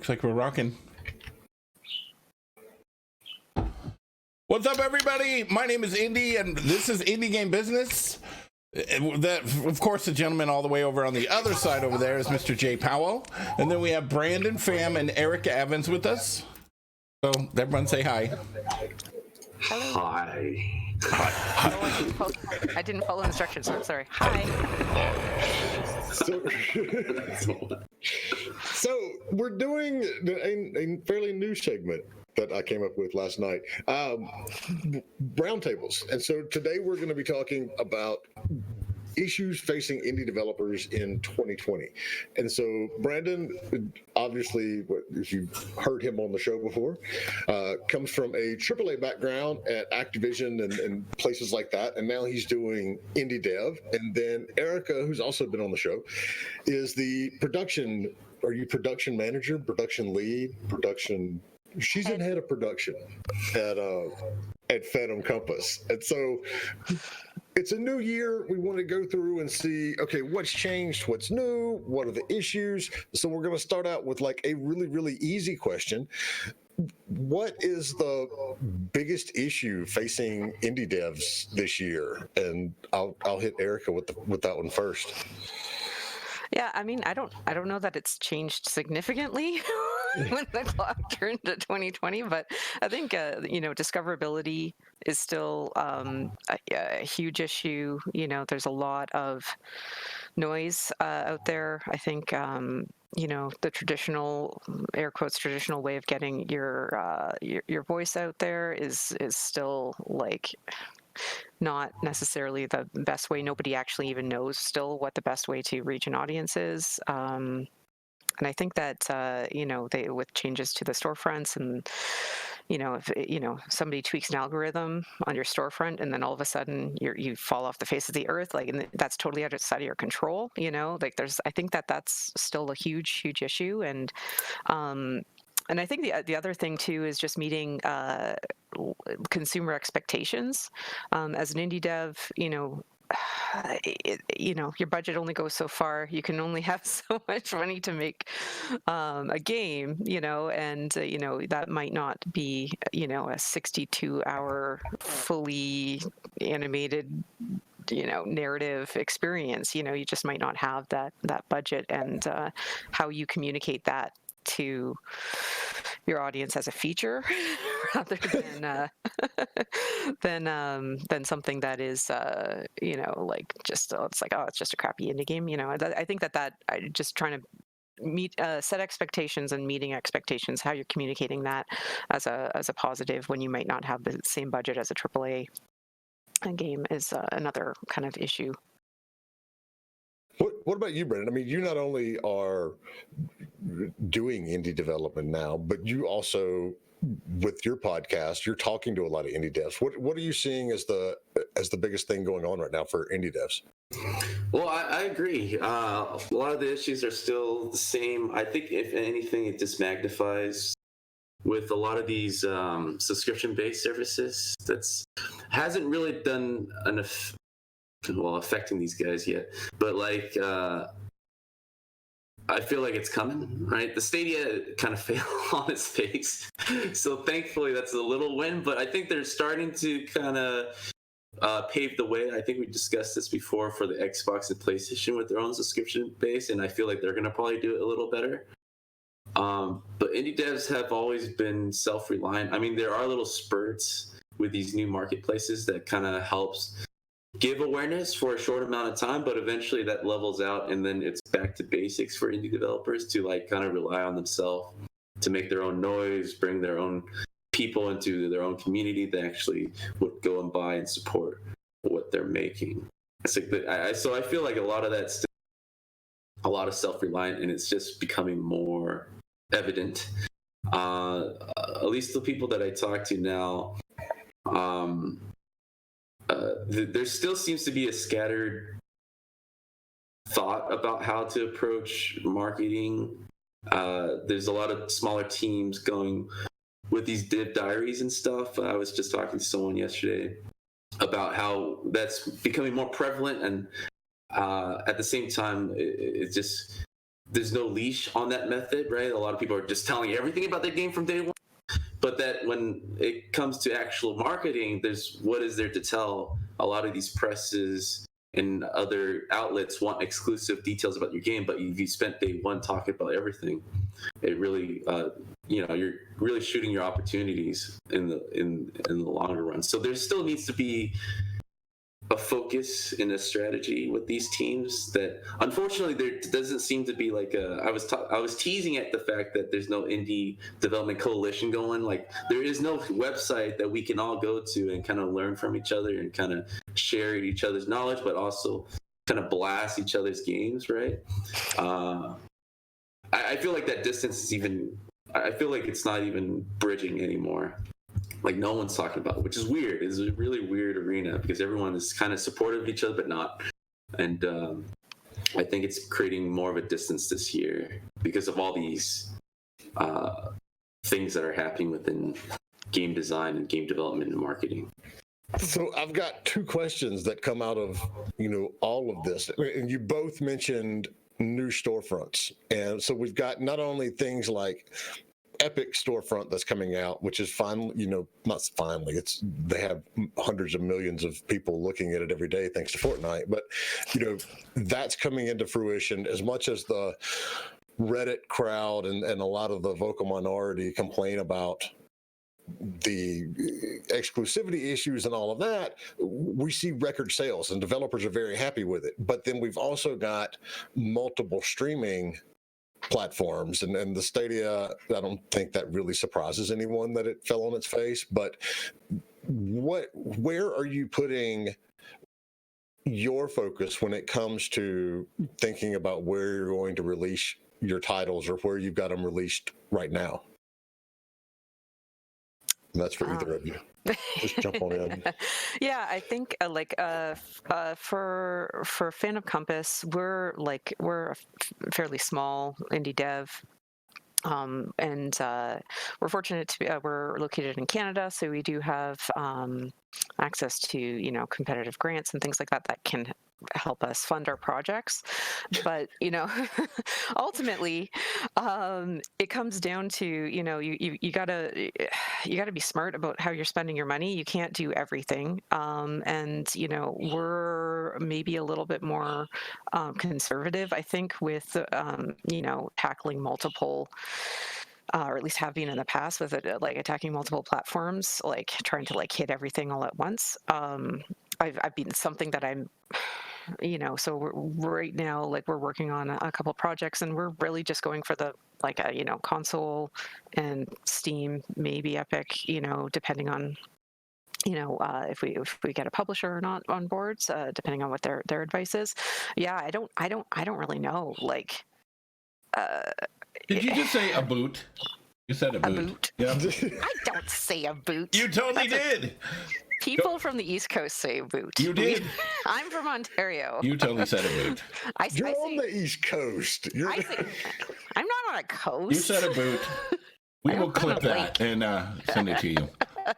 Looks like we're rocking. What's up, everybody? My name is Indy, and this is Indie Game Business. That, of course, the gentleman all the way over on the other side over there is Mr. JAYPOWELL. And then we have Brandon, Pham, and Ericka Evans with us. So, everyone say hi. Hello. Hi. Hi. Oh, I didn't follow instructions, so I'm sorry. Hi. So we're doing a fairly new segment that I came up with last night, roundtables. And so today we're going to be talking about issues facing indie developers in 2020. And so Brandon, obviously, if you've heard him on the show before, comes from a AAA background at Activision and places like that. And now he's doing indie dev. And then Ericka, who's also been on the show, is the production, are you production manager, production lead, production? She's in head of production at PHANTOMCOMPASS. And so it's a new year. We want to go through and see, okay, what's changed, what's new, what are the issues? So we're going to start out with like a really, really easy question. What is the biggest issue facing indie devs this year? And I'll hit Ericka with that one first. Yeah, I mean, I don't know that it's changed significantly when the clock turned to 2020, but I think discoverability is still a huge issue. There's a lot of noise out there. I think the traditional, air quotes, traditional way of getting your voice out there is still like not necessarily the best way. Nobody actually even knows still what the best way to reach an audience is. And I think that, they, with changes to the storefronts and, if somebody tweaks an algorithm on your storefront and then all of a sudden you fall off the face of the earth, and that's totally outside of your control, I think that's still a huge, huge issue. And I think the other thing too is just meeting consumer expectations. As an indie dev, your budget only goes so far. You can only have so much money to make a game, and that might not be a 62-hour fully animated narrative experience. You just might not have that budget, and how you communicate that to your audience as a feature rather than something that is it's just a crappy indie game. I think that just trying to set expectations and meeting expectations, how you're communicating that as a positive when you might not have the same budget as a AAA game is another kind of issue. What about you, Brandon? I mean, you not only are doing indie development now, but you also, with your podcast, you're talking to a lot of indie devs. What are you seeing as the biggest thing going on right now for indie devs? Well, I agree. A lot of the issues are still the same. I think, if anything, it just magnifies with a lot of these subscription-based services. That's hasn't really done enough. Affecting these guys yet, but I feel like it's coming, right? The Stadia kind of failed on its face, so thankfully that's a little win, but I think they're starting to kind of pave the way. I think we discussed this before for the Xbox and PlayStation with their own subscription base, and I feel like they're going to probably do it a little better. But indie devs have always been self-reliant. I mean, there are little spurts with these new marketplaces that kind of helps give awareness for a short amount of time, but eventually that levels out, and then it's back to basics for indie developers to kind of rely on themselves to make their own noise, bring their own people into their own community that actually would go and buy and support what they're making. It's like so I feel like a lot of that's still a lot of self-reliant, and it's just becoming more evident. At least the people that I talk to now, there still seems to be a scattered thought about how to approach marketing. There's a lot of smaller teams going with these dev diaries and stuff. I was just talking to someone yesterday about how that's becoming more prevalent, and at the same time, there's no leash on that method, right? A lot of people are just telling you everything about their game from day one. But that when it comes to actual marketing, there's what is there to tell? A lot of these presses and other outlets want exclusive details about your game, but you spent day one talking about everything. It really, you're really shooting your opportunities in the longer run. So there still needs to be a focus and a strategy with these teams that unfortunately there doesn't seem to be like I was teasing at the fact that there's no indie development coalition going. Like there is no website that we can all go to and kind of learn from each other and kind of share each other's knowledge, but also kind of blast each other's games, right? I feel like that distance is I feel like it's not even bridging anymore. Like no one's talking about it, which is weird. It's a really weird arena because everyone is kind of supportive of each other, but not. And I think it's creating more of a distance this year because of all these things that are happening within game design and game development and marketing. So I've got two questions that come out of, all of this. And you both mentioned new storefronts. And so we've got not only things like Epic storefront that's coming out, which is finally, not finally, they have hundreds of millions of people looking at it every day thanks to Fortnite, but that's coming into fruition as much as the Reddit crowd and a lot of the vocal minority complain about the exclusivity issues and all of that. We see record sales and developers are very happy with it. But then we've also got multiple streaming platforms and the Stadia. I don't think that really surprises anyone that it fell on its face, but where are you putting your focus when it comes to thinking about where you're going to release your titles or where you've got them released right now? And that's for either of you. Just jump on in. Yeah, I think for Phantom Compass, we're a fairly small indie dev. And we're fortunate to be, we're located in Canada, so we do have access to, competitive grants and things like that that can help us fund our projects. But, ultimately, it comes down to, you gotta be smart about how you're spending your money. You can't do everything. And, we're maybe a little bit more conservative, I think, with, tackling multiple or at least have been in the past with it, attacking multiple platforms, trying to hit everything all at once. I've been something that I'm, so right now, we're working on a couple projects and we're really just going for the, console and Steam, maybe Epic, depending on, if we get a publisher or not on boards, depending on what their advice is. Yeah, I don't really know. Did you just say a boot? You said a boot. A boot? Yeah. I don't say a boot. You totally did. People from the East Coast say boot. You did. I'm from Ontario. You totally said a boot. You're on the East Coast. I'm not on a coast. You said a boot. We will clip that and send it to you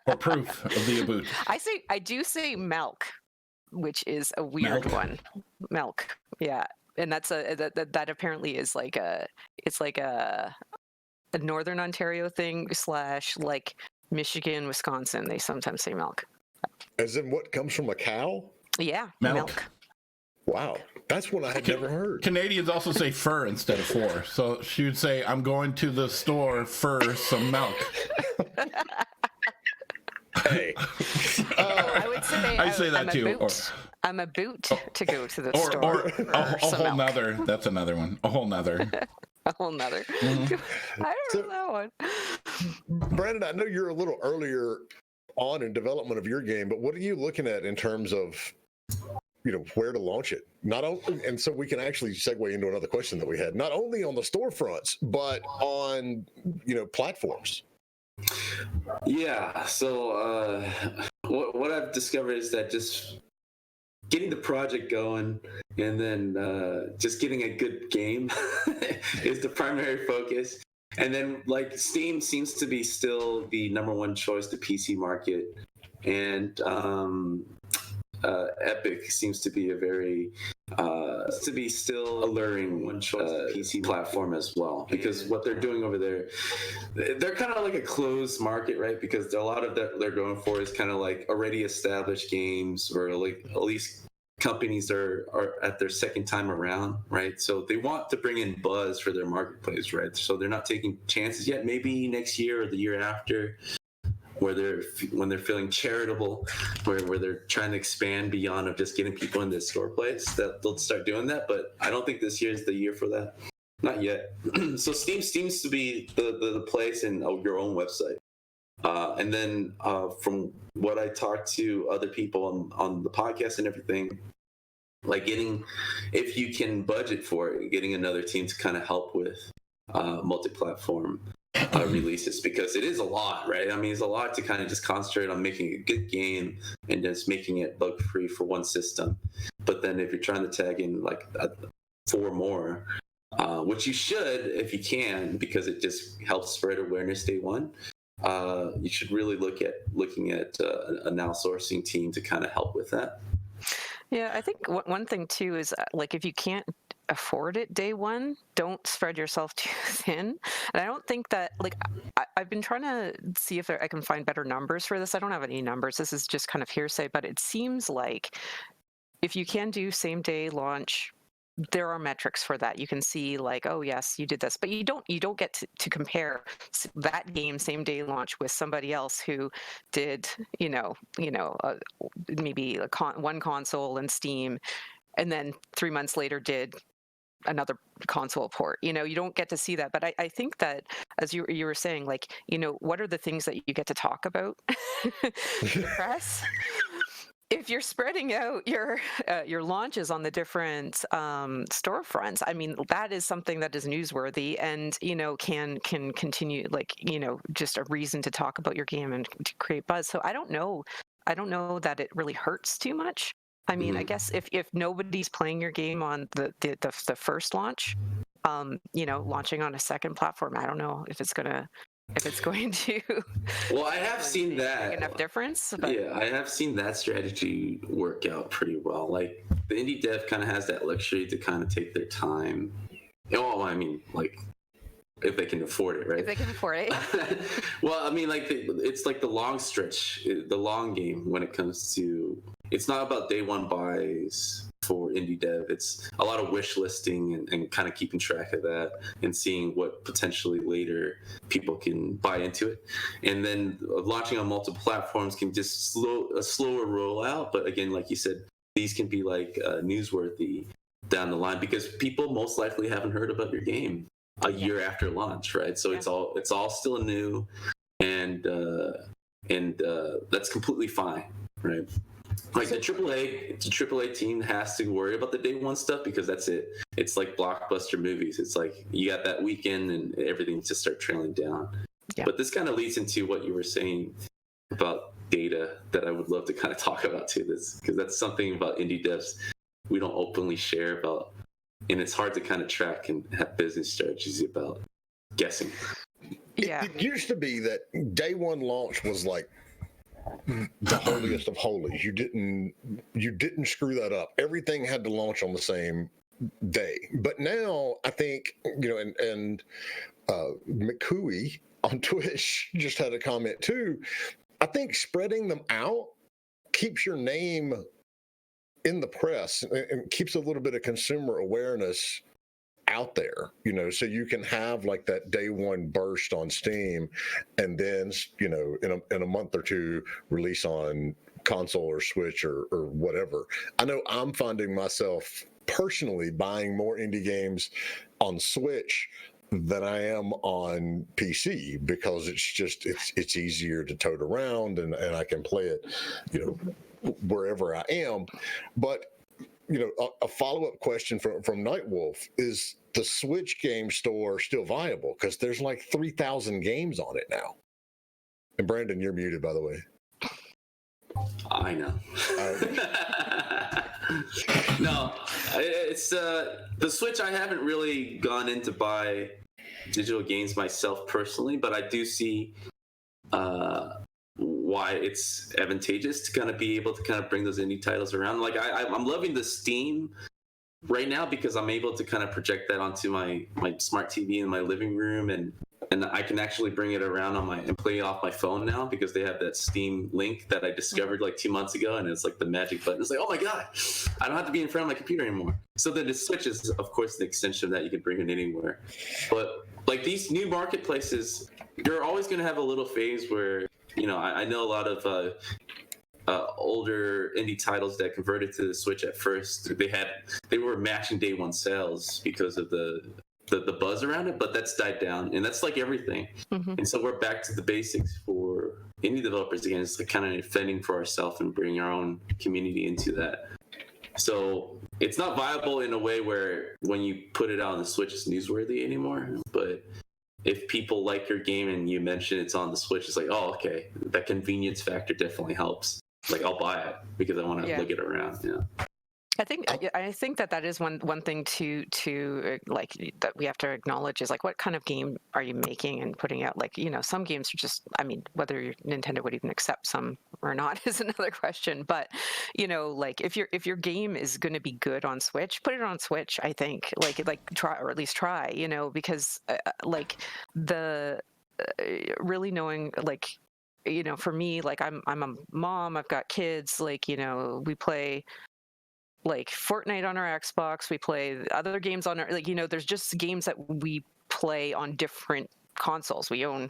for proof of the boot. I do say milk, which is a weird one. Milk. Yeah. And that's that apparently is it's like a Northern Ontario thing / Michigan, Wisconsin. They sometimes say milk. As in what comes from a cow? Yeah, milk. Wow, that's one I had never heard. Canadians also say fur instead of for. So she would say, "I'm going to the store for some milk." Hey. I would say I say that too. I'm a boot to go to the store. Or a whole milk. nother. That's another one. A whole nother. A whole nother. Mm-hmm. I don't know that one. Brandon, I know you're a little earlier on in development of your game, but what are you looking at in terms of, where to launch it? Not only, and so we can actually segue into another question that we had, not only on the storefronts, but on, platforms. Yeah. So what I've discovered is that just getting the project going and then just getting a good game is the primary focus. And then Steam seems to be still the number one choice, the PC market. And Epic seems to be a very to be still alluring PC platform as well, because what they're doing over there, they're kind of like a closed market, right? Because a lot of that they're going for is kind of like already established games, or like at least companies are at their second time around, right? So they want to bring in buzz for their marketplace, right? So they're not taking chances yet. Maybe next year or the year after, when they're feeling charitable, where they're trying to expand beyond of just getting people in their store place, that they'll start doing that. But I don't think this year is the year for that. Not yet. So Steam seems to be the place, and your own website. And then from what I talked to other people on the podcast and everything, like if you can budget for it, getting another team to kind of help with multi-platform releases, because it is a lot, right? I mean, it's a lot to kind of just concentrate on making a good game and just making it bug-free for one system. But then if you're trying to tag in like 4 more, which you should if you can, because it just helps spread awareness day one, you should really looking at a now sourcing team to kind of help with that. Yeah, I think one thing too is like, if you can't afford it day one, don't spread yourself too thin. And I don't think that, like, I've been trying to see if I can find better numbers for this. I don't have any numbers. This is just kind of hearsay, but it seems like if you can do same day launch, there are metrics for that. You can see like, oh yes, you did this, but you don't get to compare that game same day launch with somebody else who did, maybe one console and Steam, and then 3 months later did another console port. You don't get to see that. But I think that, as you were saying, like, what are the things that you get to talk about in the press? If you're spreading out your launches on the different storefronts, I mean, that is something that is newsworthy, and can continue, like, just a reason to talk about your game and to create buzz. So I don't know that it really hurts too much. I mean, I guess if nobody's playing your game on the first launch, launching on a second platform, I don't know if it's going to. Well, I have seen that make enough difference. But. Yeah, I have seen that strategy work out pretty well. Like, the indie dev kind of has that luxury to kind of take their time. Oh, I mean, like, if they can afford it, right? If they can afford it. Well, I mean, like, it's like the long stretch, the long game when it comes to. It's not about day one buys for indie dev. It's a lot of wish listing and kind of keeping track of that and seeing what potentially later people can buy into it. And then launching on multiple platforms can just a slower rollout. But again, like you said, these can be like newsworthy down the line, because people most likely haven't heard about your game a year after launch, right? So it's all still new, and that's completely fine, right? Like the AAA team has to worry about the day one stuff, because that's it. It's like blockbuster movies. It's like you got that weekend and everything just start trailing down. Yeah. But this kind of leads into what you were saying about data that I would love to kind of talk about too, because that's something about indie devs we don't openly share about, and it's hard to kind of track and have business strategies about guessing. Yeah, it used to be that day one launch was like the holiest of holies. You didn't screw that up. Everything had to launch on the same day. But now I think, and McCooey on Twitch just had a comment too. I think spreading them out keeps your name in the press and keeps a little bit of consumer awareness out there, so you can have like that day one burst on Steam, and then in a month or two release on console or Switch or whatever. I know I'm finding myself personally buying more indie games on Switch than I am on PC, because it's easier to tote around, and I can play it wherever I am. But a follow-up question from Nightwolf is, the Switch game store still viable? Because there's like 3,000 games on it now. And Brandon, you're muted, by the way. I know. No, it's the Switch. I haven't really gone in to buy digital games myself personally, but I do see why it's advantageous to kind of be able to kind of bring those indie titles around. Like I'm loving the Steam right now because I'm able to kind of project that onto my smart TV in my living room, and I can actually bring it around and play off my phone now because they have that Steam link that I discovered like 2 months ago, and it's like the magic button. It's like, oh my god, I don't have to be in front of my computer anymore. So then the Switch is, of course, the extension of that. You can bring it anywhere. But like these new marketplaces, you're always going to have a little phase where, you know, I know a lot of older indie titles that converted to the Switch at first. They were matching day one sales because of the buzz around it, but that's died down, and that's like everything. And so we're back to the basics for indie developers again. It's like kind of fending for ourselves and bringing our own community into that. So it's not viable in a way where when you put it out on the Switch, it's newsworthy anymore. But if people like your game and you mention it's on the Switch, it's like, oh, okay, that convenience factor definitely helps. Like, I'll buy it because I want to look it around. Yeah. I think that is one thing to like that we have to acknowledge is like, what kind of game are you making and putting out? Like, you know, some games are just, I mean, whether Nintendo would even accept some or not is another question. But, you know, like if your game is going to be good on Switch, put it on Switch. I think like try, or at least try, you know, because like the really knowing, like, you know, for me, like I'm a mom, I've got kids, like, you know, we play like Fortnite on our Xbox, we play other games on our, like, you know, there's just games that we play on different consoles. We own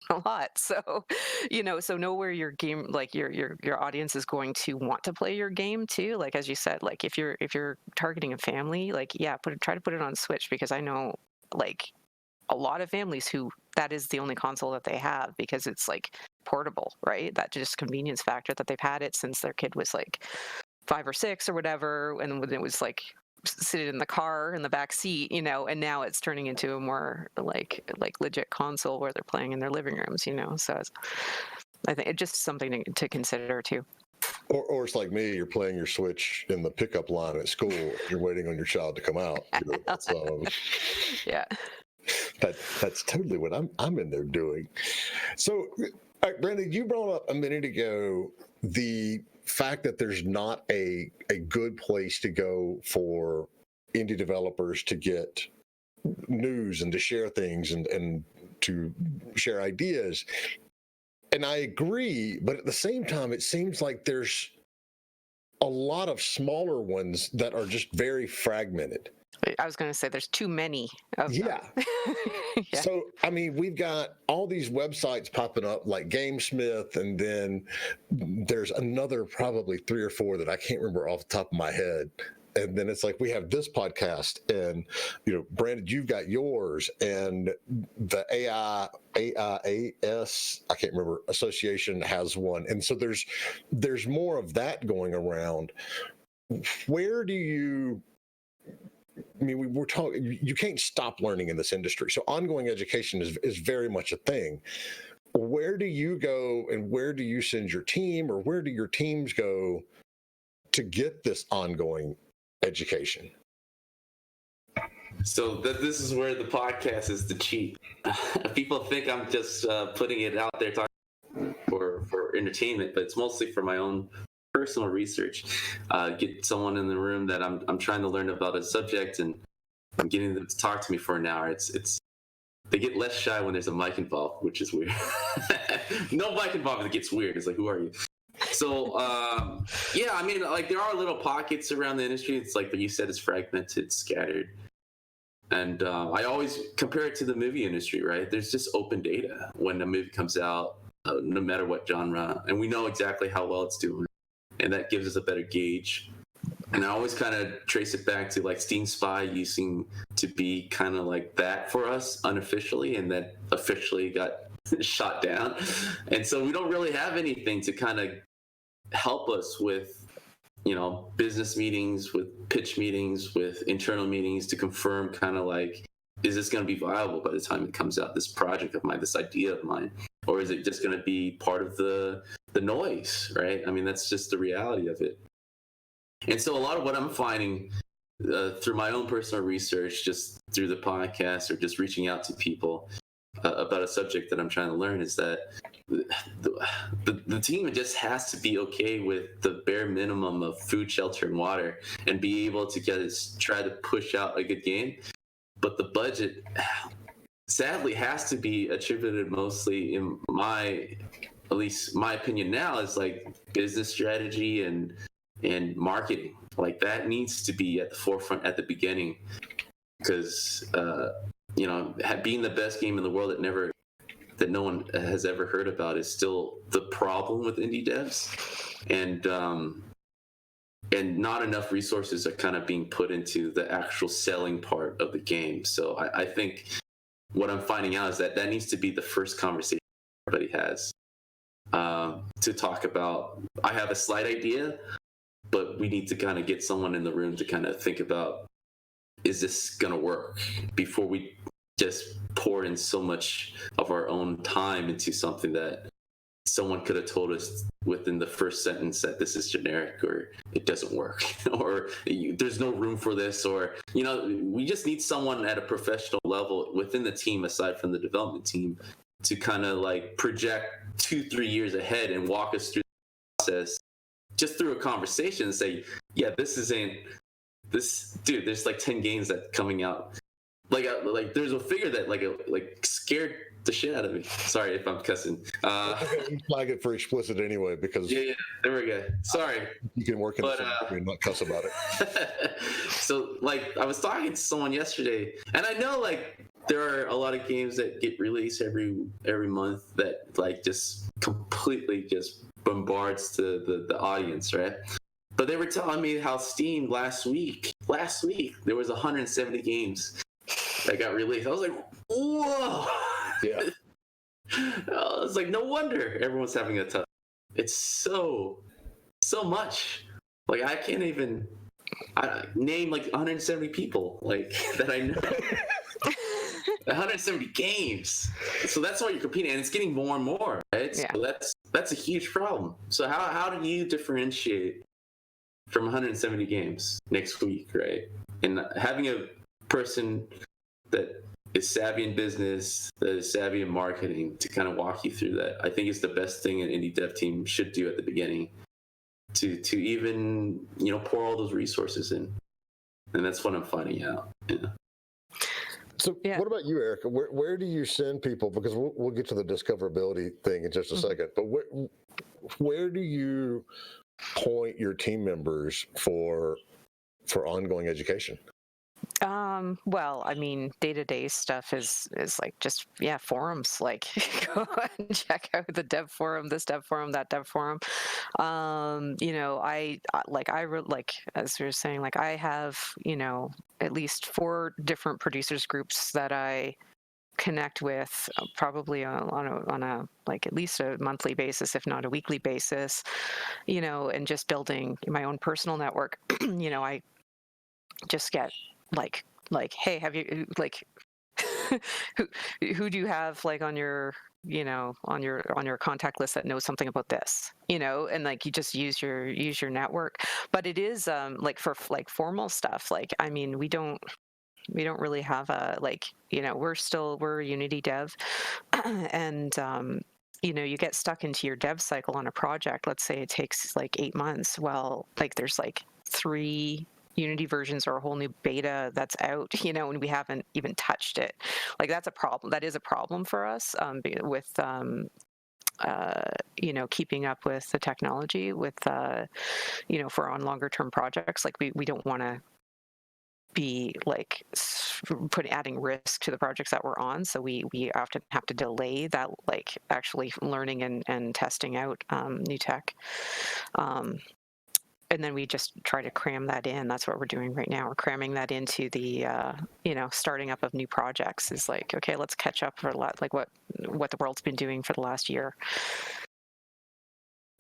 a lot, so, you know, so know where your game, like your audience is going to want to play your game too. Like, as you said, like if you're targeting a family, like, yeah, try to put it on Switch, because I know like a lot of families who that is the only console that they have because it's like portable, right? That just convenience factor that they've had it since their kid was like 5 or 6 or whatever, and when it was like sitting in the car in the back seat, you know, and now it's turning into a more like legit console where they're playing in their living rooms, you know. So I think it's just something to consider too. Or it's like me, you're playing your Switch in the pickup line at school, you're waiting on your child to come out. You know, so, yeah. That's totally what I'm in there doing. So, all right, Brandon, you brought up a minute ago the fact that there's not a good place to go for indie developers to get news and to share things and to share ideas. And I agree, but at the same time, it seems like there's a lot of smaller ones that are just very fragmented. I was going to say there's too many of them. Yeah. So, I mean, we've got all these websites popping up like GameSmith, and then there's another probably 3 or 4 that I can't remember off the top of my head. And then it's like we have this podcast, and, you know, Brandon, you've got yours, and the AIAS, I can't remember, association has one. And so there's more of that going around. Where do you... I mean, we're talking, you can't stop learning in this industry. So ongoing education is very much a thing. Where do you go, and where do you send your team, or where do your teams go to get this ongoing education? So this is where the podcast is the cheat. People think I'm just putting it out there talking for entertainment, but it's mostly for my own personal research. Get someone in the room that I'm trying to learn about a subject, and I'm getting them to talk to me for an hour. It's they get less shy when there's a mic involved, which is weird. No mic involved, it gets weird. It's like, who are you? So yeah, I mean, like, there are little pockets around the industry. It's like you said, it's fragmented, scattered. And I always compare it to the movie industry, right? There's just open data when a movie comes out, no matter what genre, and we know exactly how well it's doing. And that gives us a better gauge. And I always kind of trace it back to like Steam Spy using to be kind of like that for us unofficially, and that officially got shot down. And so we don't really have anything to kind of help us with, you know, business meetings, with pitch meetings, with internal meetings to confirm kind of like, is this going to be viable by the time it comes out, this project of mine, this idea of mine? Or is it just going to be part of the noise, right? I mean, that's just the reality of it. And so a lot of what I'm finding through my own personal research, just through the podcast or just reaching out to people, about a subject that I'm trying to learn is that the team just has to be okay with the bare minimum of food, shelter, and water, and be able to try to push out a good game. But the budget, sadly, has to be attributed mostly, in at least my opinion now, is like business strategy and marketing. Like that needs to be at the forefront at the beginning, because being the best game in the world that no one has ever heard about is still the problem with indie devs, and not enough resources are kind of being put into the actual selling part of the game. So I think what I'm finding out is that needs to be the first conversation everybody has, to talk about. I have a slight idea, but we need to kind of get someone in the room to kind of think about, is this going to work, before we just pour in so much of our own time into something that someone could have told us within the first sentence that this is generic, or it doesn't work, or there's no room for this, or we just need someone at a professional level within the team, aside from the development team, to kind of like project 2-3 years ahead and walk us through the process, just through a conversation, and say, yeah, dude, there's like 10 games that coming out. Like there's a figure that like scared the shit out of me. Sorry if I'm cussing. We flag it for explicit anyway, because yeah, there we go. Sorry. You can work in the industry and not cuss about it. So like I was talking to someone yesterday, and I know like there are a lot of games that get released every month that like just completely just bombards the audience, right? But they were telling me how Steam last week there was 170 games that got released. I was like, whoa. Yeah. I was like, no wonder everyone's having a tough. It's so much. Like I can't even name like 170 people like that I know. 170 games. So that's why you're competing, and it's getting more and more, right? Yeah. So that's a huge problem. So how do you differentiate from 170 games next week, right? And having a person that is savvy in business, that is savvy in marketing, to kind of walk you through that, I think is the best thing an indie dev team should do at the beginning, to even pour all those resources in. And that's what I'm finding out. Yeah. So what about you, Erica? Where do you send people? Because we'll get to the discoverability thing in just a second. But where do you point your team members for ongoing education? Well, I mean, day-to-day stuff is like just forums. Like go and check out the dev forum, this dev forum, that dev forum. I as we were saying, like I have at least 4 different producers groups that I connect with probably on a like at least a monthly basis, if not a weekly basis. And just building my own personal network. I just get like, hey, have you like who do you have like on your on your contact list that knows something about this, and like you just use your network. But it is like for like formal stuff, like I mean we don't really have a like we're a Unity dev and you get stuck into your dev cycle on a project. Let's say it takes like 8 months. Well, like there's like 3 Unity versions or a whole new beta that's out, and we haven't even touched it. Like that's a problem. That is a problem for us with keeping up with the technology with for on longer term projects. Like we don't want to be like adding risk to the projects that we're on, so we often have to delay that, like actually learning and testing out new tech. And then we just try to cram that in. That's what we're doing right now. We're cramming that into the, starting up of new projects. Is like, okay, let's catch up for a lot, like what the world's been doing for the last year.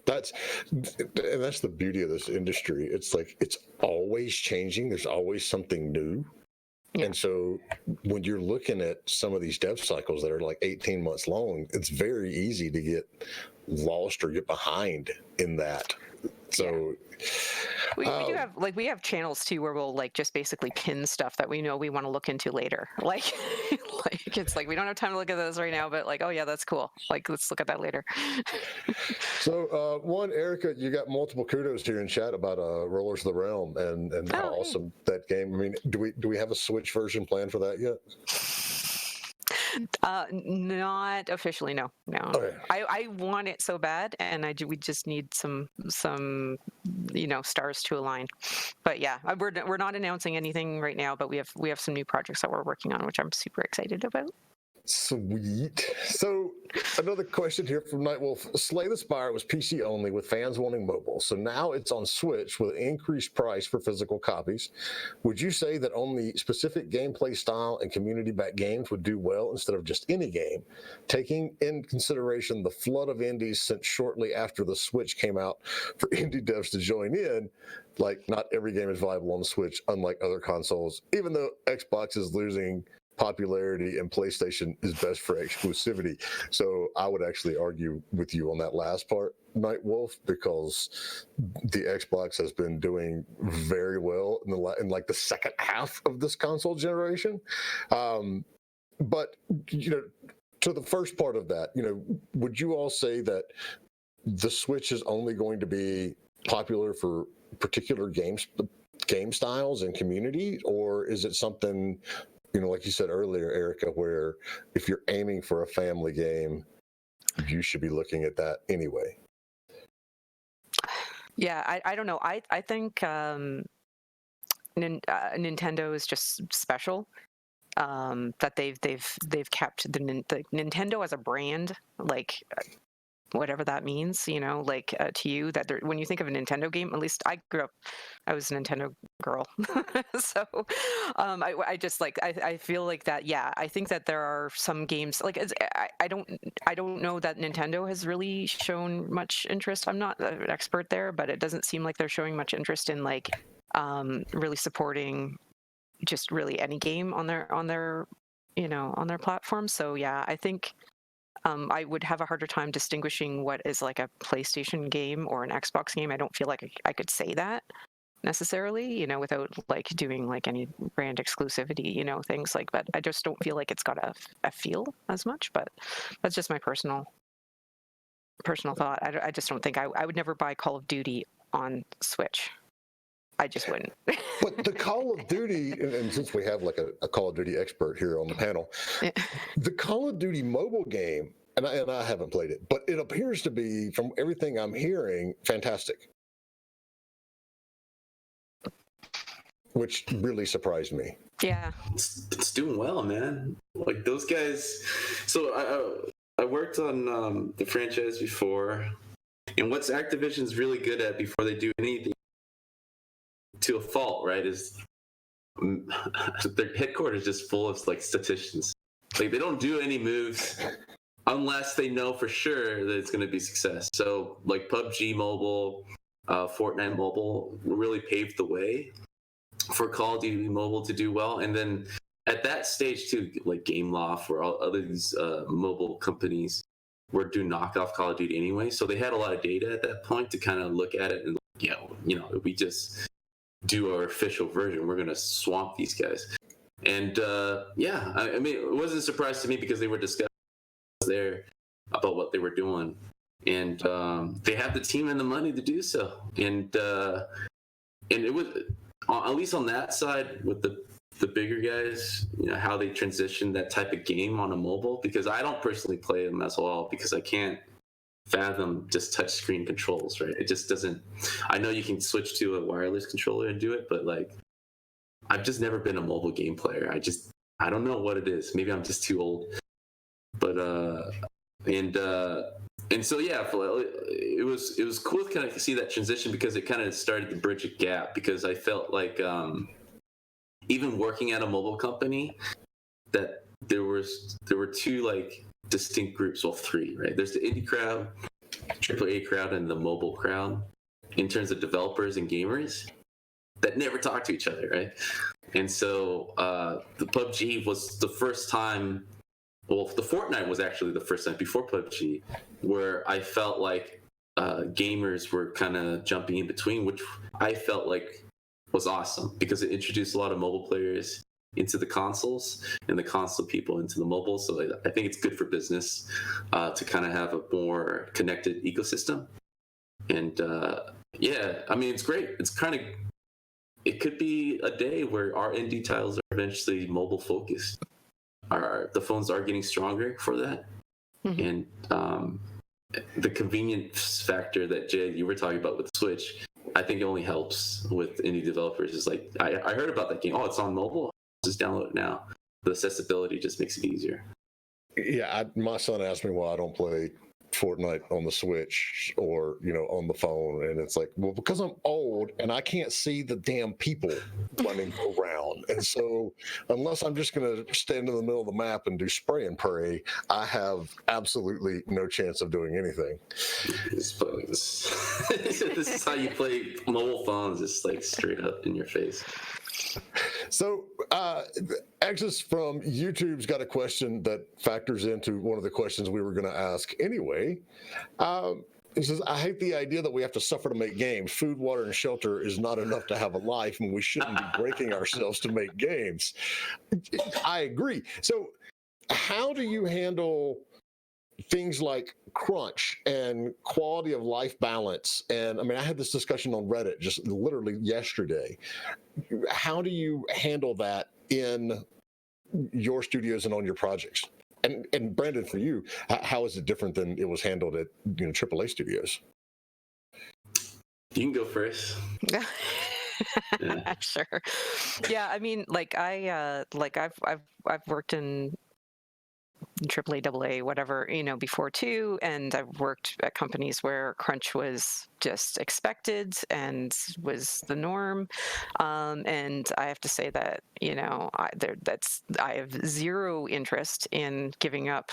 That's the beauty of this industry. It's like it's always changing. There's always something new. Yeah. And so when you're looking at some of these dev cycles that are like 18 months long, it's very easy to get lost or get behind in that. So We do have we have channels too where we'll like just basically pin stuff that we know we want to look into later. Like like it's like we don't have time to look at this right now, but like, oh yeah, that's cool. Like let's look at that later. So one, Erica, you got multiple kudos here in chat about Rollers of the Realm and how hey. awesome that game. I mean, do we have a Switch version planned for that yet? Not officially, no. Okay. I want it so bad, and we just need some stars to align. But yeah, we're not announcing anything right now, but we have some new projects that we're working on, which I'm super excited about. Sweet. So another question here from Nightwolf. Slay the Spire was PC only with fans wanting mobile. So now it's on Switch with increased price for physical copies. Would you say that only specific gameplay style and community-backed games would do well instead of just any game, taking in consideration the flood of indies since shortly after the Switch came out for indie devs to join in? Like, not every game is viable on the Switch, unlike other consoles, even though Xbox is losing popularity and PlayStation is best for exclusivity. So I would actually argue with you on that last part, Nightwolf, because the Xbox has been doing very well in like the second half of this console generation. But to the first part of that, would you all say that the Switch is only going to be popular for particular game styles and community, or is it something, like you said earlier, Erica, where if you're aiming for a family game, you should be looking at that anyway? Yeah, I don't know. I think Nintendo is just special. That they've kept the Nintendo as a brand, like whatever that means, to you, that when you think of a Nintendo game, at least I was a Nintendo girl. So I just I feel like that. Yeah, I think that there are some games I don't know that Nintendo has really shown much interest. I'm not an expert there, but it doesn't seem like they're showing much interest in really supporting just really any game on their platform. So yeah, I think I would have a harder time distinguishing what is like a PlayStation game or an Xbox game. I don't feel like I could say that necessarily, without like doing like any brand exclusivity, things like that. I just don't feel like it's got a feel as much, but that's just my personal thought. I just don't think I would never buy Call of Duty on Switch. I just wouldn't. But the Call of Duty, and since we have like a Call of Duty expert here on the panel, the Call of Duty mobile game, and I haven't played it, but it appears to be, from everything I'm hearing, fantastic. Which really surprised me. Yeah. It's doing well, man. Like those guys. So I worked on the franchise before, and what's Activision's really good at before they do anything, to a fault, right, is their headquarters just full of like statisticians. Like they don't do any moves unless they know for sure that it's going to be success. So like PUBG Mobile, Fortnite Mobile really paved the way for Call of Duty Mobile to do well. And then at that stage too, like Gameloft or all other these mobile companies were doing knockoff Call of Duty anyway. So they had a lot of data at that point to kind of look at it and if we just do our official version, we're going to swamp these guys. And I mean, it wasn't a surprise to me because they were discussing there about what they were doing. And they have the team and the money to do so. And it was, at least on that side with the bigger guys, how they transitioned that type of game on a mobile, because I don't personally play them as well because I can't fathom just touch screen controls, right? It just doesn't. I know you can switch to a wireless controller and do it, but like I've just never been a mobile game player. I don't know what it is. Maybe I'm just too old. But and so yeah, it was cool to kind of see that transition because it kind of started to bridge a gap, because I felt like even working at a mobile company, that there were two like distinct groups, well, three, right? There's the indie crowd, AAA crowd, and the mobile crowd in terms of developers and gamers that never talk to each other, right? And so the PUBG was the first time, well, the Fortnite was actually the first time before PUBG where I felt like gamers were kind of jumping in between, which I felt like was awesome because it introduced a lot of mobile players into the consoles and the console people into the mobile. So I think it's good for business to kind of have a more connected ecosystem. And yeah, I mean, it's great. It's kind of, it could be a day where our indie titles are eventually mobile focused. The phones are getting stronger for that. And the convenience factor that Jay, you were talking about with Switch, I think it only helps with indie developers. It's like, I heard about that game. Oh, it's on mobile? Just download it now. The accessibility just makes it easier. Yeah, my son asked me why I don't play Fortnite on the Switch or, on the phone. And it's like, well, because I'm old and I can't see the damn people running around. And so unless I'm just going to stand in the middle of the map and do spray and pray, I have absolutely no chance of doing anything. This is how you play mobile phones. It's like straight up in your face. So, Exus from YouTube's got a question that factors into one of the questions we were going to ask anyway. He says, I hate the idea that we have to suffer to make games. Food, water, and shelter is not enough to have a life, and we shouldn't be breaking ourselves to make games. I agree. So, how do you handle things like crunch and quality of life balance? And I mean, I had this discussion on Reddit just literally yesterday. How do you handle that in your studios and on your projects? And Brandon, for you, how is it different than it was handled at AAA studios? You can go first. Yeah. Sure. Yeah, I mean, I've worked in AAA, AA, whatever, before too. And I've worked at companies where crunch was just expected and was the norm. And I have to say that, I have zero interest in giving up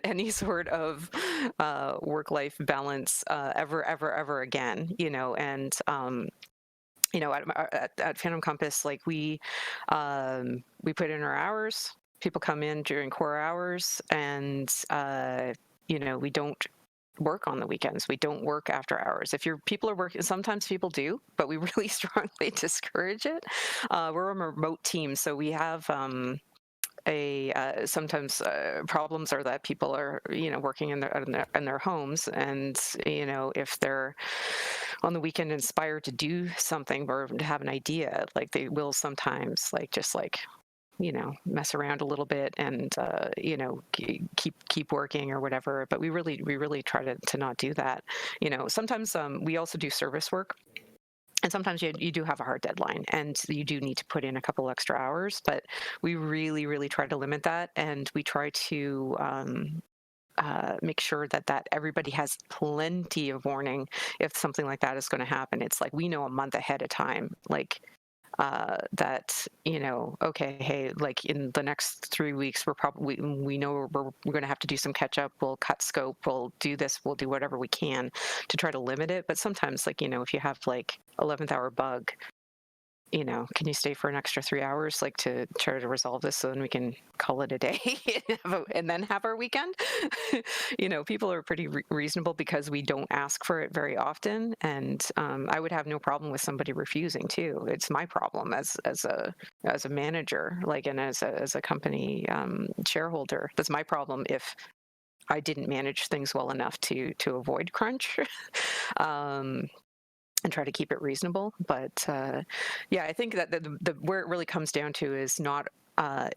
any sort of work-life balance ever again, and at Phantom Compass, we put in our hours. People come in during core hours, and we don't work on the weekends. We don't work after hours. If people are working, sometimes people do, but we really strongly discourage it. We're a remote team, so we have sometimes problems are that people are working in their homes, and if they're on the weekend inspired to do something or to have an idea, they will sometimes mess around a little bit and keep working or whatever. But we really try to not do that. Sometimes we also do service work. And sometimes you do have a hard deadline and you do need to put in a couple extra hours, but we really, really try to limit that. And we try to make sure that everybody has plenty of warning if something like that is going to happen. It's like we know a month ahead of time, that okay, hey, in the next 3 weeks we know we're going to have to do some catch up. We'll cut scope, we'll do this, we'll do whatever we can to try to limit it. But sometimes if you have 11th hour bug, can you stay for an extra 3 hours to try to resolve this so then we can call it a day and then have our weekend? People are pretty reasonable because we don't ask for it very often. And I would have no problem with somebody refusing too. It's my problem as a manager, and as a company shareholder. That's my problem if I didn't manage things well enough to avoid crunch. And try to keep it reasonable. But I think that the where it really comes down to is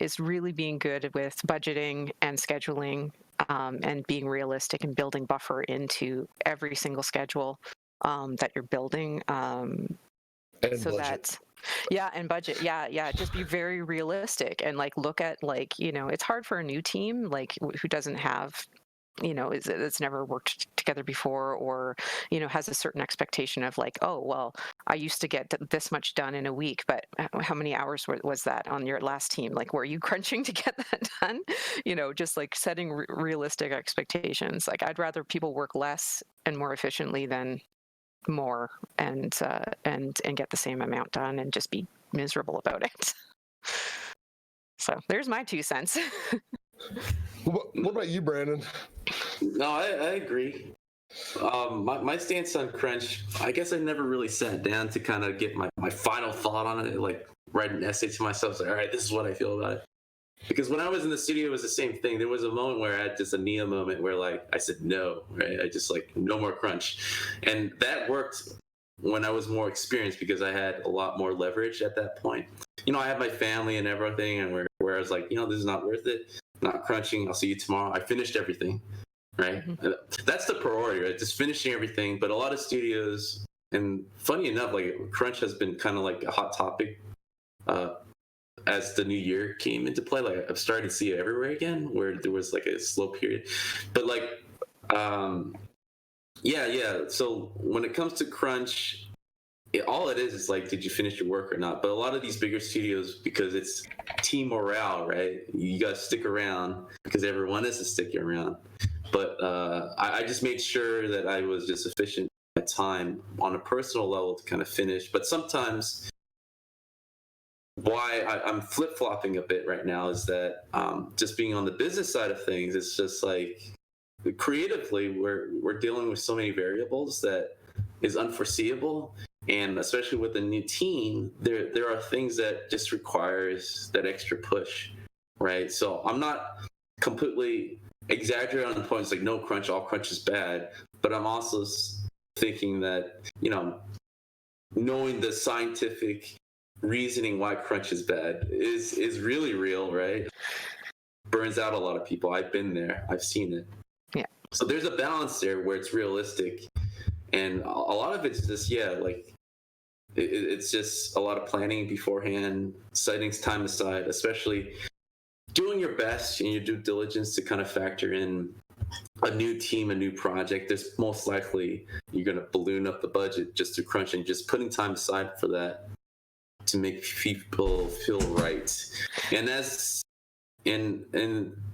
is really being good with budgeting and scheduling, and being realistic and building buffer into every single schedule that you're building. And so budget. And budget. Yeah. Just be very realistic and look at it's hard for a new team who doesn't have it's never worked together before, or has a certain expectation of oh, well, I used to get this much done in a week, but how many hours was that on your last team? Were you crunching to get that done? Just setting realistic expectations. I'd rather people work less and more efficiently than more, and get the same amount done and just be miserable about it. So there's my 2 cents. What about you, Brandon? No, I agree. My stance on crunch, I guess I never really sat down to kind of get my final thought on it, like write an essay to myself, like, all right, this is what I feel about it. Because when I was in the studio, it was the same thing. There was a moment where I had just a Neo moment where, like, I said no, right? I just, like, no more crunch. And that worked when I was more experienced because I had a lot more leverage at that point. You know, I had my family and everything, and where I was like, you know, this is not worth it. I'm not crunching. I'll see you tomorrow. I finished everything, right? Mm-hmm. That's the priority, right? Just finishing everything. But a lot of studios, and funny enough, like, crunch has been kind of like a hot topic as the new year came into play. Like, I've started to see it everywhere again, where there was like a slow period. But like, yeah. So when it comes to crunch, all it is like, did you finish your work or not? But a lot of these bigger studios, because it's team morale, right? You got to stick around because everyone is to stick around. But I just made sure that I was just efficient at time on a personal level to kind of finish. But sometimes why I'm flip-flopping a bit right now is that just being on the business side of things, it's just like creatively we're dealing with so many variables that is unforeseeable. And especially with a new team, there are things that just requires that extra push, right? So I'm not completely exaggerating on the point. It's like no crunch, all crunch is bad. But I'm also thinking that, you know, knowing the scientific reasoning why crunch is bad is really real, right? Burns out a lot of people. I've been there. I've seen it. Yeah. So there's a balance there where it's realistic. And a lot of it's just, like, it's just a lot of planning beforehand, setting time aside, especially doing your best and your due diligence to kind of factor in a new team, a new project. There's most likely you're going to balloon up the budget just through crunch, and just putting time aside for that to make people feel right. And as in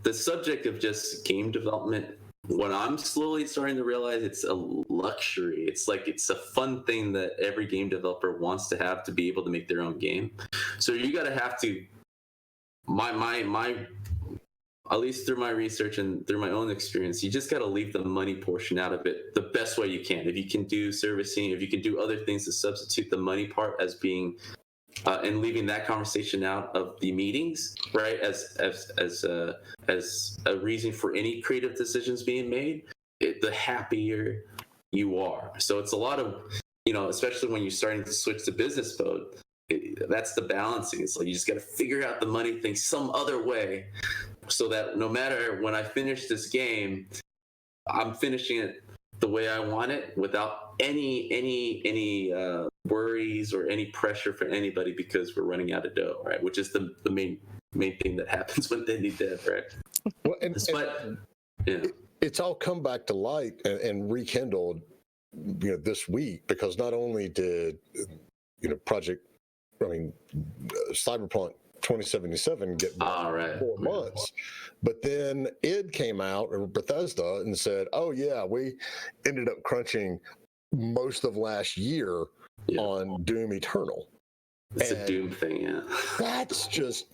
the subject of just game development, what I'm slowly starting to realize, it's a luxury. It's like, it's a fun thing that every game developer wants to have, to be able to make their own game. So you got to have to, my at least through my research and through my own experience, you just got to leave the money portion out of it the best way you can. If you can do servicing, if you can do other things to substitute the money part as being and leaving that conversation out of the meetings, right, as a reason for any creative decisions being made, the happier you are. So it's a lot of, you know, especially when you're starting to switch to business mode, that's the balancing. It's like you just got to figure out the money thing some other way, so that no matter when I finish this game, I'm finishing it the way I want it, without any worries or any pressure for anybody, because we're running out of dough, right? Which is the main thing that happens when they need dev, right? Well, it's all come back to light and rekindled, you know, this week, because not only did, you know, Cyberpunk 2077 get 4 months, but then id came out, or Bethesda, and said, oh yeah, we ended up crunching most of last year on Doom Eternal. It's a Doom thing, yeah. That's just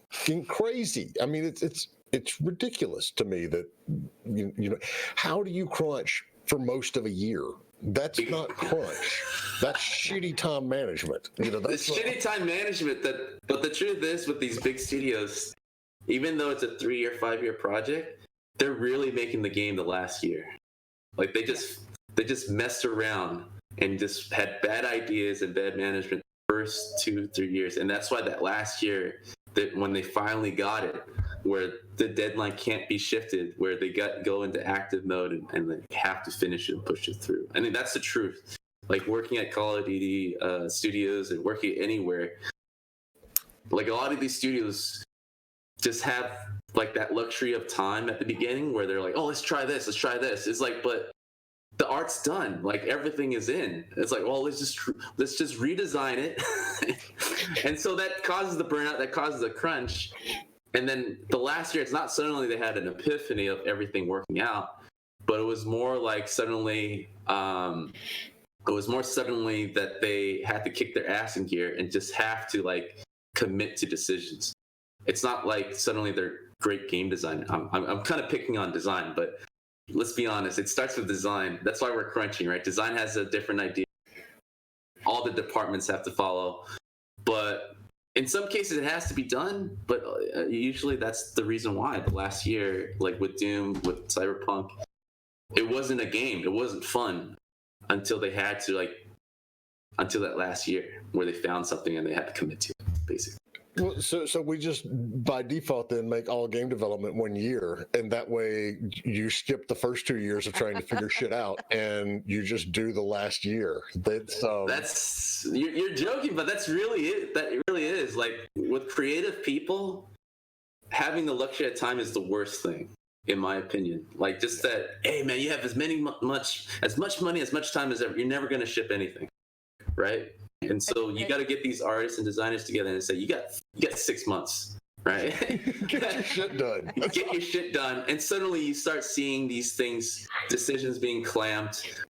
crazy. I mean, it's ridiculous to me that you know, how do you crunch for most of a year? That's not crunch. That's shitty time management. You know, that's shitty time management. But the truth is, with these big studios, even though it's a 3-year, 5-year project, they're really making the game the last year. Like, they just messed around and just had bad ideas and bad management the first 2-3 years, and that's why that last year, that when they finally got it, where the deadline can't be shifted, where they go into active mode and they have to finish it and push it through. I mean, that's the truth. Like, working at Call of Duty studios and working anywhere, like, a lot of these studios just have like that luxury of time at the beginning where they're like, oh, let's try this. It's like, but the art's done. Like, everything is in. It's like, well, let's just redesign it. And so that causes the burnout, that causes the crunch. And then the last year, it's not suddenly they had an epiphany of everything working out, but it was more like suddenly, that they had to kick their ass in gear and just have to, like, commit to decisions. It's not like suddenly they're great game design. I'm kind of picking on design, but let's be honest, it starts with design. That's why we're crunching, right? Design has a different idea. All the departments have to follow, but in some cases it has to be done. But usually that's the reason why. The last year, like with Doom, with Cyberpunk, it wasn't a game. It wasn't fun until they had to until that last year where they found something and they had to commit to it, basically. Well, so we just by default then make all game development 1 year, and that way you skip the first 2 years of trying to figure shit out, and you just do the last year. That's you're joking, but that's really it. That it really is. Like with creative people, having the luxury of time is the worst thing, in my opinion. Like just that, hey man, you have as much money, as much time as ever. You're never gonna ship anything, right? And so you got to get these artists and designers together and say, you got 6 months, right? Get your shit done. Get your shit done. And suddenly you start seeing these things, decisions being clamped,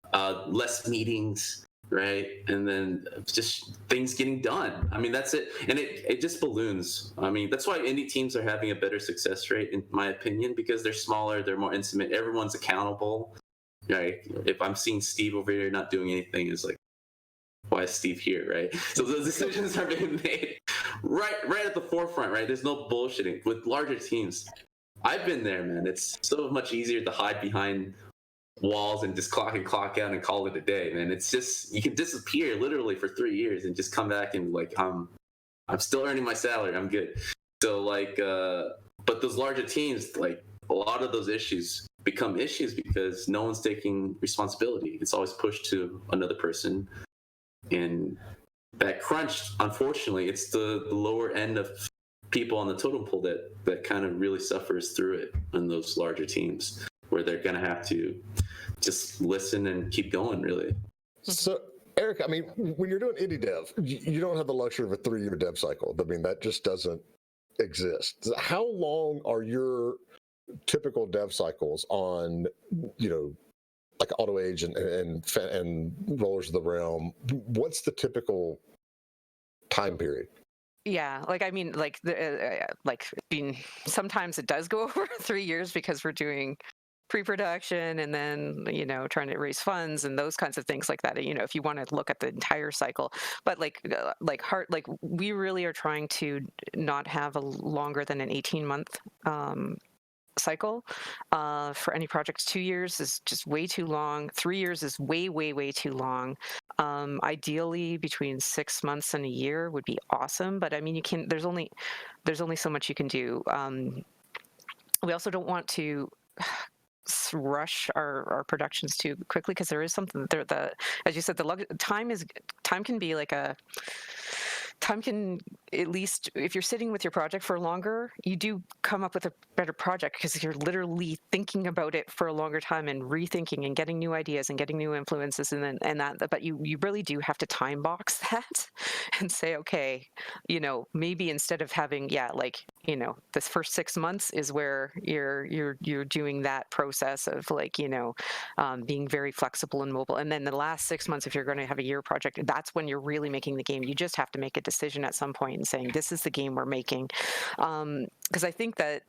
less meetings, right? And then just things getting done. I mean, that's it. And it just balloons. I mean, that's why indie teams are having a better success rate, in my opinion, because they're smaller, they're more intimate, everyone's accountable, right? If I'm seeing Steve over here not doing anything, it's like, why is Steve here, right? So those decisions are being made right at the forefront, right? There's no bullshitting with larger teams. I've been there, man. It's so much easier to hide behind walls and just clock out and call it a day, man. It's just, you can disappear literally for 3 years and just come back and like, I'm still earning my salary, I'm good. So like, but those larger teams, like a lot of those issues become issues because no one's taking responsibility. It's always pushed to another person. And that crunch, unfortunately, it's the lower end of people on the totem pole that kind of really suffers through it in those larger teams where they're going to have to just listen and keep going, really. So, Eric, I mean, when you're doing indie dev, you don't have the luxury of a 3-year dev cycle. I mean, that just doesn't exist. How long are your typical dev cycles on, like Auto Age and Rollers of the Realm? What's the typical time period? Yeah, like I mean, sometimes it does go over 3 years because we're doing pre-production and then trying to raise funds and those kinds of things like that. If you want to look at the entire cycle, but we really are trying to not have a longer than an 18-month cycle for any project. 2 years is just way too long. 3 years is way too long. Ideally between 6 months and a year would be awesome, but I mean there's only so much you can do. We also don't want to rush our productions too quickly because there is something there that, as you said, time can be like time can, at least if you're sitting with your project for longer, you do come up with a better project because you're literally thinking about it for a longer time and rethinking and getting new ideas and getting new influences but you really do have to time box that and say, okay, maybe instead of having this first 6 months is where you're doing that process of being very flexible and mobile, and then the last 6 months, if you're going to have a year project, that's when you're really making the game. You just have to make a decision at some point and saying, this is the game we're making. Because I think that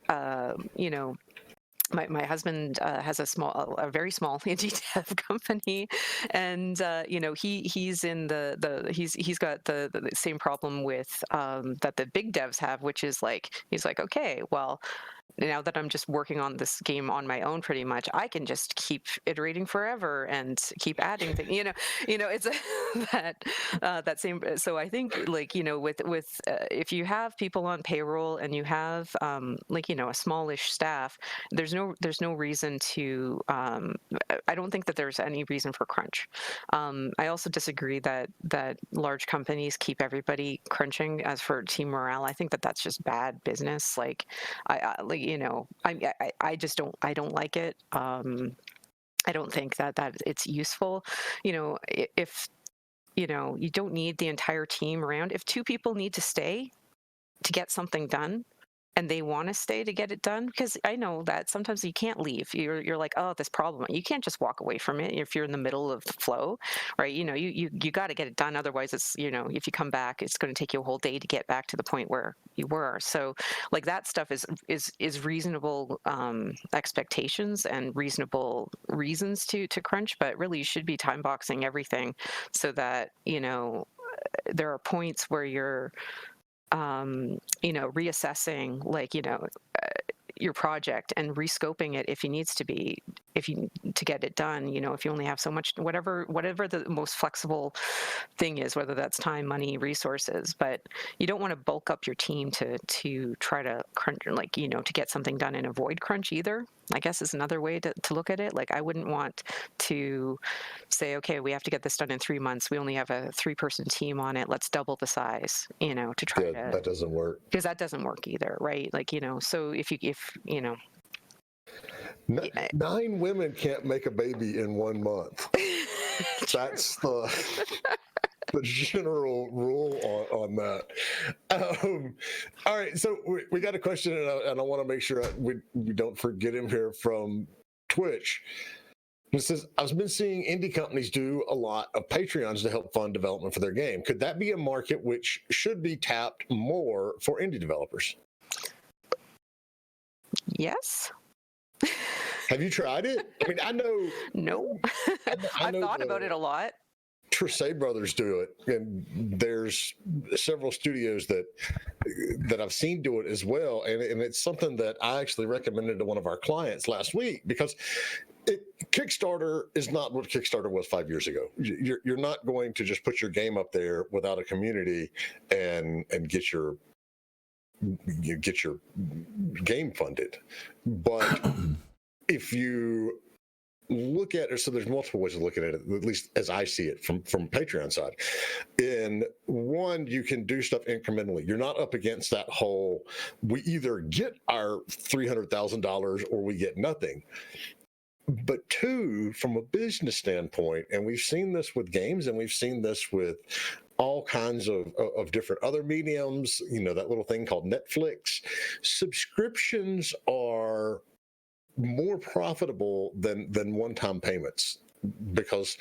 my husband has a very small indie dev company, and he's in he's got the same problem with that the big devs have, which is he's like, okay, well, now that I'm just working on this game on my own, pretty much, I can just keep iterating forever and keep adding things. It's that same. So I think with if you have people on payroll and you have a smallish staff, there's no reason to. I don't think that there's any reason for crunch. I also disagree that large companies keep everybody crunching as for team morale. I think that that's just bad business. I just don't like it. I don't think that it's useful. If you don't need the entire team around. If 2 people need to stay to get something done, and they want to stay to get it done, because I know that sometimes you can't leave. You're like, oh, this problem, you can't just walk away from it if you're in the middle of the flow, right? You got to get it done, otherwise it's, if you come back, it's going to take you a whole day to get back to the point where you were. So like that stuff is reasonable expectations and reasonable reasons to crunch, but really you should be time boxing everything so that there are points where you're reassessing, like, your project and rescoping it if it needs to be, to get it done. If you only have so much, whatever the most flexible thing is, whether that's time, money, resources, but you don't want to bulk up your team to try to crunch, like, to get something done and avoid crunch either, I guess, is another way to look at it. Like, I wouldn't want to say, okay, we have to get this done in 3 months. We only have a 3-person team on it. Let's double the size, to try to. That doesn't work. Because that doesn't work either, right? Like, so if 9 women can't make a baby in 1 month. That's the general rule on that. All right, so we got a question, and I want to make sure we don't forget him here from Twitch. It says, I've been seeing indie companies do a lot of Patreons to help fund development for their game. Could that be a market which should be tapped more for indie developers? Yes. Have you tried it? I mean, I know. No. I've thought about it a lot. Trisay Brothers do it, and there's several studios that I've seen do it as well, and it's something that I actually recommended to one of our clients last week, because Kickstarter is not what Kickstarter was 5 years ago. You're not going to just put your game up there without a community and get your game funded. But if you look at it, so there's multiple ways of looking at it, at least as I see it from Patreon side. In one, you can do stuff incrementally. You're not up against that whole, we either get our $300,000 or we get nothing. But two, from a business standpoint, and we've seen this with games, and we've seen this with all kinds of different other mediums, that little thing called Netflix, subscriptions are more profitable than one-time payments, because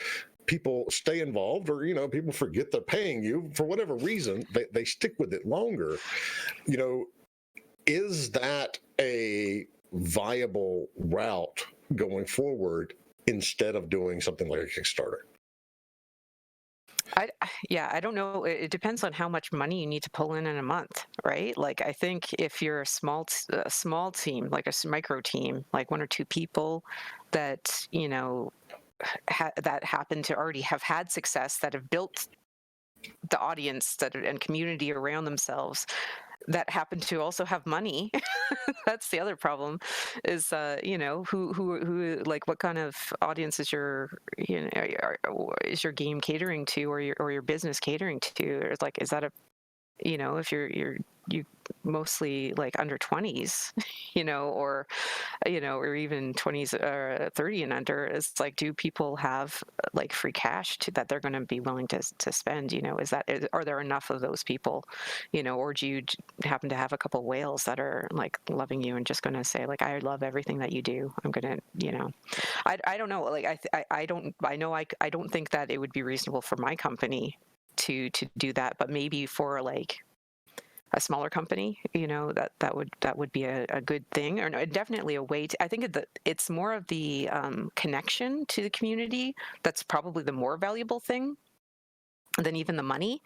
people stay involved, or people forget they're paying you for whatever reason. They stick with it longer. Is that a viable route going forward instead of doing something like a Kickstarter? I don't know. It depends on how much money you need to pull in a month, right? Like, I think if you're a small team, like a micro team, like 1 or 2 people that, that happen to already have had success, that have built the audience and community around themselves, that happen to also have money. That's the other problem, is who like, what kind of audience is your is your game catering to, or your business catering to? Or like, is that a if you mostly like under 20s, or or even 20s or 30 and under, it's like, do people have like free cash that they're going to be willing to spend? Are there enough of those people, or do you happen to have a couple whales that are like loving you and just going to say, like, I love everything that you do, I'm gonna, I don't know, like, I don't think that it would be reasonable for my company to do that, but maybe for like a smaller company, that would be a good thing, or definitely a way to. I think it's more of the connection to the community that's probably the more valuable thing than even the money.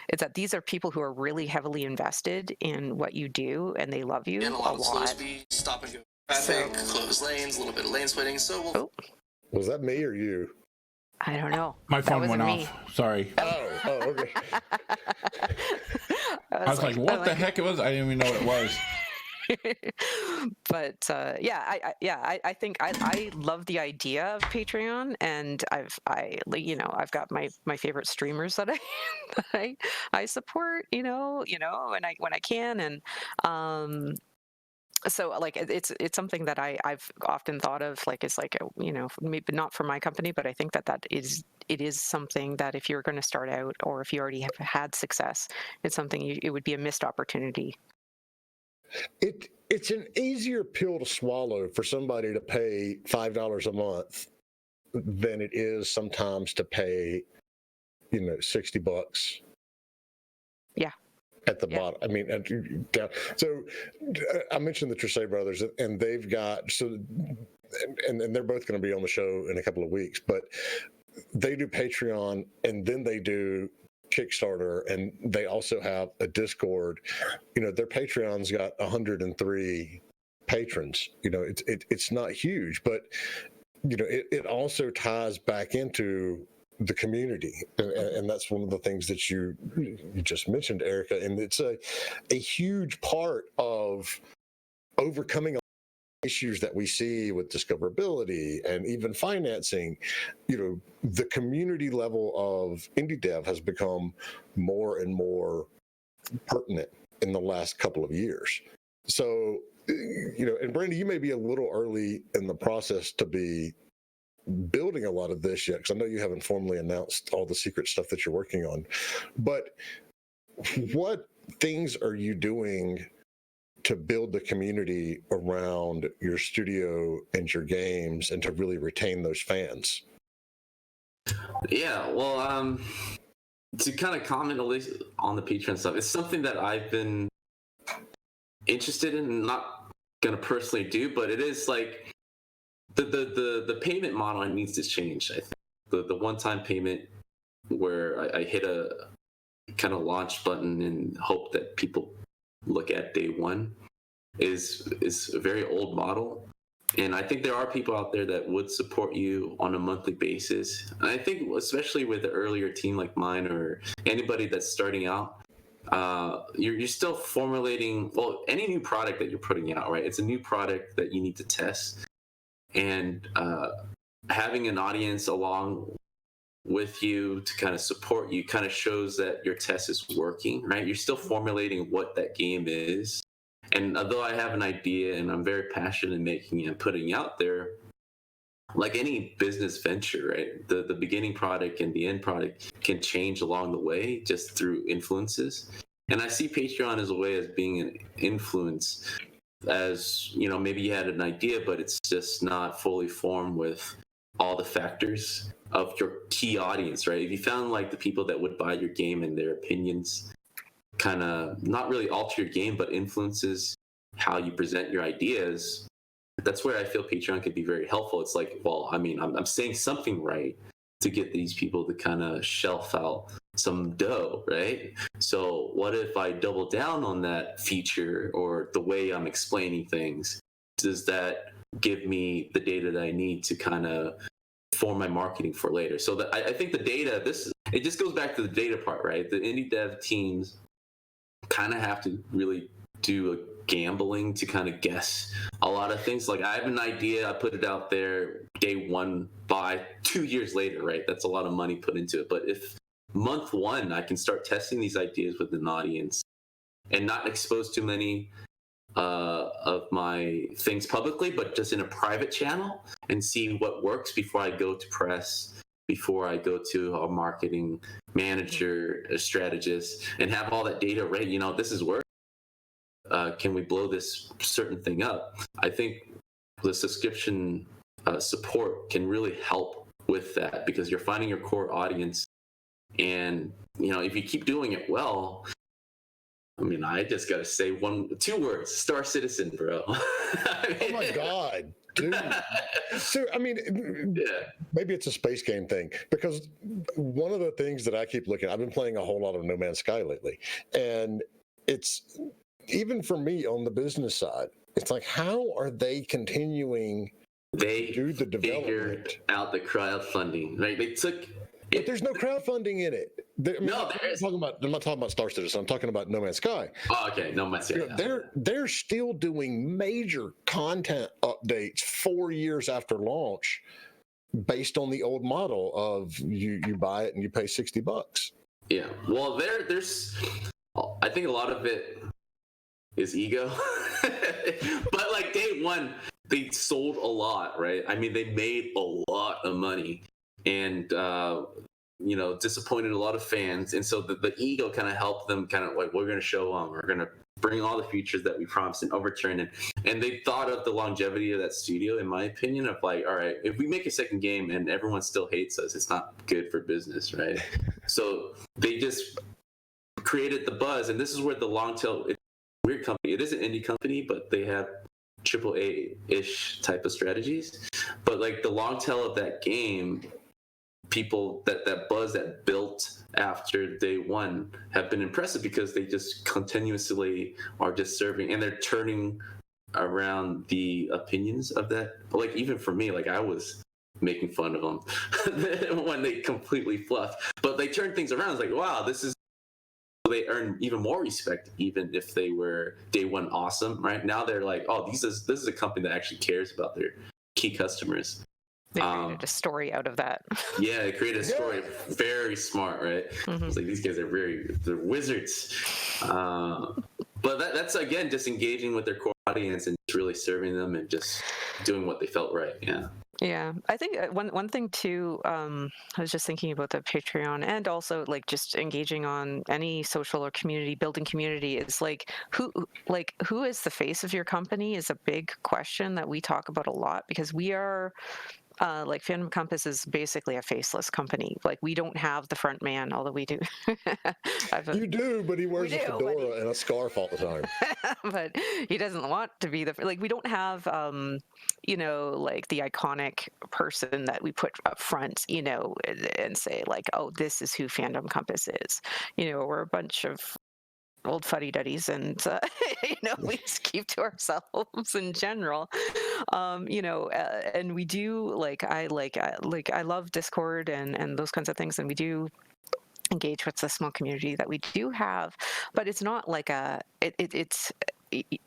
It's that these are people who are really heavily invested in what you do, and they love you and a a lot of slow lot. speed, stop and go traffic, close lanes, a little bit of lane splitting. So Was that me or you? I don't know. My That phone wasn't went me. off. Sorry. Oh, okay. I I was like, what the heck it was? I didn't even know what it was. But I think I love the idea of Patreon, and I've got my favorite streamers that I support, and when I can, and so like it's something that I've often thought of, like, it's like, maybe not for my company, but I think that it is something that if you're going to start out, or if you already have had success, it's something it would be a missed opportunity. It's an easier pill to swallow for somebody to pay $5 a month than it is sometimes to pay, $60. Yeah. At the bottom. I mean, down. So I mentioned the Trichet brothers, and they've got and they're both going to be on the show in a couple of weeks, but they do Patreon and then they do Kickstarter, and they also have a Discord. Their Patreon's got 103 patrons. It's not huge, but it also ties back into the community, and that's one of the things that you just mentioned, Ericka, and it's a huge part of overcoming issues that we see with discoverability and even financing. The community level of indie dev has become more and more pertinent in the last couple of years. So, and Brandy, you may be a little early in the process to be building a lot of this yet, because I know you haven't formally announced all the secret stuff that you're working on. But what things are you doing to build the community around your studio and your games, and to really retain those fans? Yeah, well, to kind of comment at least on the Patreon stuff, it's something that I've been interested in, and not gonna personally do, but it is like the payment model needs to change. I think the one-time payment where I hit a kind of launch button and hope that people look at day one is a very old model. And I think there are people out there that would support you on a monthly basis. And I think especially with the earlier team like mine or anybody that's starting out, you're still formulating, well, any new product that you're putting out, right? It's a new product that you need to test. And having an audience along with you to kind of support you kind of shows that your test is working, right? You're still formulating what that game is. And although I have an idea and I'm very passionate in making it and putting it out there, like any business venture, right? The beginning product and the end product can change along the way just through influences. And I see Patreon as a way as being an influence, as maybe you had an idea, but it's just not fully formed with all the factors of your key audience, right? If you found like the people that would buy your game and their opinions kind of not really alter your game, but influences how you present your ideas, that's where I feel Patreon could be very helpful. It's like, well, I mean, I'm saying something right to get these people to kind of shelf out some dough, right? So what if I double down on that feature or the way I'm explaining things? Does that give me the data that I need to kind of form my marketing for later? So I think the data, it just goes back to the data part, right? The indie dev teams kind of have to really do a gambling to kind of guess a lot of things. Like I have an idea, I put it out there day one, by 2 years later, right? That's a lot of money put into it. But if month one, I can start testing these ideas with an audience and not expose too many of my things publicly, but just in a private channel and see what works before I go to press, before I go to a marketing manager, a strategist, and have all that data ready. This is work. Can we blow this certain thing up? I think the subscription support can really help with that, because you're finding your core audience. And, if you keep doing it well, I mean, I just got to say 2 words, Star Citizen, bro. Oh my God, dude. So, I mean, yeah. Maybe it's a space game thing, because one of the things that I keep looking at, I've been playing a whole lot of No Man's Sky lately, and it's, even for me on the business side, it's like, how are they continuing to do the development? Figured out the crowdfunding, right? They took... But there's no crowdfunding in it. I'm not talking about Star Citizen. I'm talking about No Man's Sky. Oh, okay. No Man's Sky. They're still doing major content updates 4 years after launch, based on the old model of you buy it and you pay $60. Yeah. Well, there's. I think a lot of it is ego, but like day one, they sold a lot, right? I mean, they made a lot of money. And disappointed a lot of fans, and so the ego kind of helped them kind of like, we're going to show them, we're going to bring all the features that we promised and overturn it. And they thought of the longevity of that studio, in my opinion, of like, all right, if we make a second game and everyone still hates us, it's not good for business, right? So they just created the buzz, and this is where the long tail, it's a weird company. It is an indie company, but they have AAA-ish type of strategies. But like the long tail of that game, people that buzz that built after day one have been impressive because they just continuously are just serving, and they're turning around the opinions of that. Like even for me, like I was making fun of them when they completely fluffed, but they turned things around. It's like, wow, this is, they earn even more respect, even if they were day one awesome. Right now they're like, oh, this is a company that actually cares about their key customers. They created a story out of that. Yeah, they created a story. Very smart, right? Mm-hmm. It's like these guys are they're wizards. But that's again just engaging with their core audience and just really serving them and just doing what they felt right. Yeah. Yeah, I think one thing too, I was just thinking about the Patreon and also like just engaging on any social or community building community is like who is the face of your company is a big question that we talk about a lot, because we are like Phantom Compass is basically a faceless company. Like we don't have the front man, although we do. You do, but he wears a fedora and a scarf all the time. But he doesn't want to be like, we don't have you know, like the iconic person that we put up front, you know, and say like, oh, this is who Phantom Compass is. You know, we're a bunch of old fuddy-duddies, and you know, we just keep to ourselves in general. You know, and we do I love Discord and those kinds of things, and we do engage with the small community that we do have, but it's not like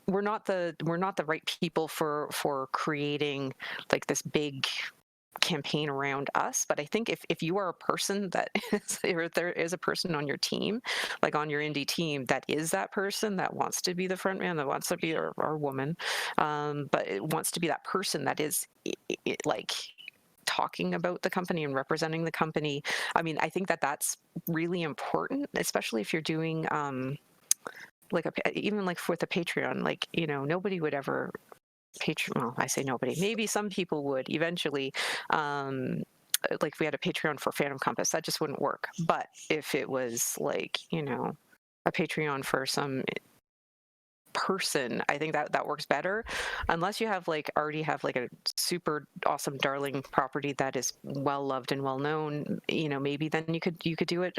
we're not the right people for creating like this big campaign around us. But I think if you are a person that is, or there is a person on your team, like on your indie team, that is that person that wants to be the front man, that wants to be our woman, but it wants to be that person that is like talking about the company and representing the company. I mean, I think that that's really important, especially if you're doing even like with a Patreon, like, you know, nobody would ever well, I say nobody, maybe some people would eventually, like if we had a Patreon for Phantom Compass, that just wouldn't work. But if it was like, you know, a Patreon for some person, I think that works better, unless you have already have a super awesome darling property that is well loved and well known, you know, maybe then you could do it,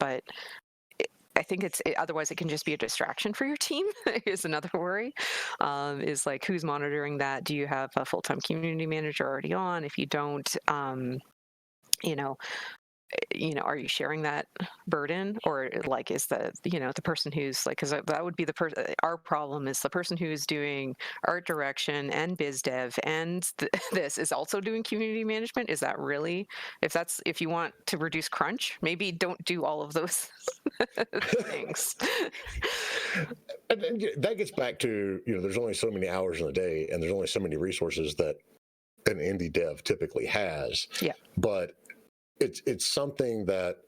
but I think otherwise it can just be a distraction for your team. Is another worry, is like, who's monitoring that? Do you have a full-time community manager already on? If you don't, you know, are you sharing that burden, or like is the person who's like, because that would be the person. Our problem is the person who's doing art direction and biz dev and this is also doing community management. Is that really, if you want to reduce crunch, maybe don't do all of those things. And that gets back to, you know, there's only so many hours in a day, and there's only so many resources that an indie dev typically has. Yeah. But it's something that,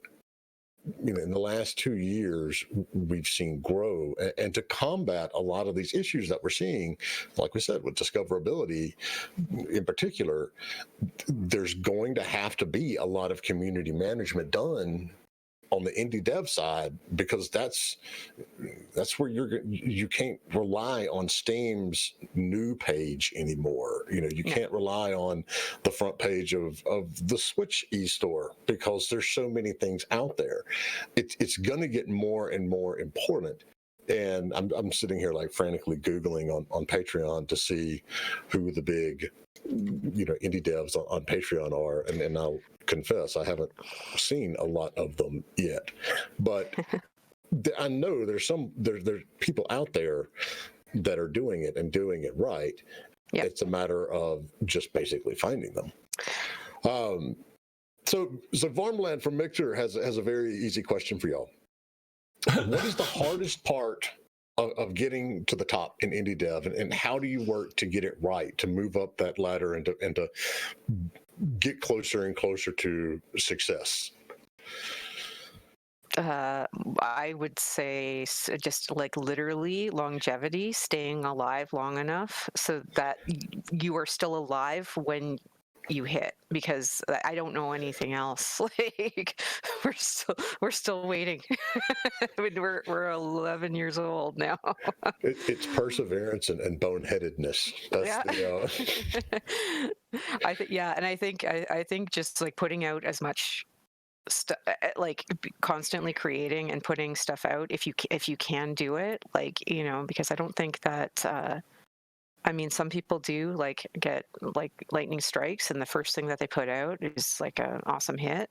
you know, in the last 2 years we've seen grow, and to combat a lot of these issues that we're seeing, like we said, with discoverability in particular, there's going to have to be a lot of community management done on the indie dev side, because that's where you can't rely on Steam's new page anymore. You know, you can't rely on the front page of the Switch eStore, because there's so many things out there. It's going to get more and more important. And I'm sitting here like frantically Googling on Patreon to see who the big, you know, indie devs on Patreon are, and I'll confess I haven't seen a lot of them yet, but I know there's people out there that are doing it and doing it right. Yeah. It's a matter of just basically finding them. So Farmland from Mixer has a very easy question for y'all. What is the hardest part of getting to the top in indie dev, and how do you work to get it right, to move up that ladder and to get closer and closer to success? I would say just like literally longevity, staying alive long enough so that you are still alive when you hit, because I don't know anything else. Like we're still waiting. I mean, we're 11 years old now. It's perseverance and boneheadedness. That's Yeah. the. I think, yeah, and I think just like putting out as much like constantly creating and putting stuff out if you can do it, like, you know, because I don't think that I mean, some people do like get like lightning strikes and the first thing that they put out is like an awesome hit.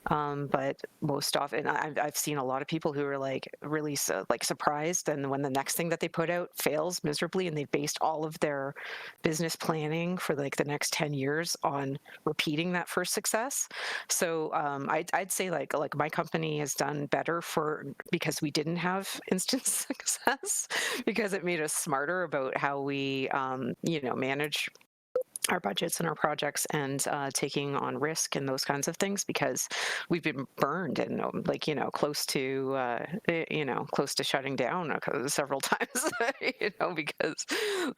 But most often I've seen a lot of people who are like really like surprised, and when the next thing that they put out fails miserably, and they've based all of their business planning for like the next 10 years on repeating that first success. So I'd say like my company has done better because we didn't have instant success, because it made us smarter about how we you know, manage our budgets and our projects, and taking on risk and those kinds of things, because we've been burned and like, you know, close to close to shutting down several times. You know, because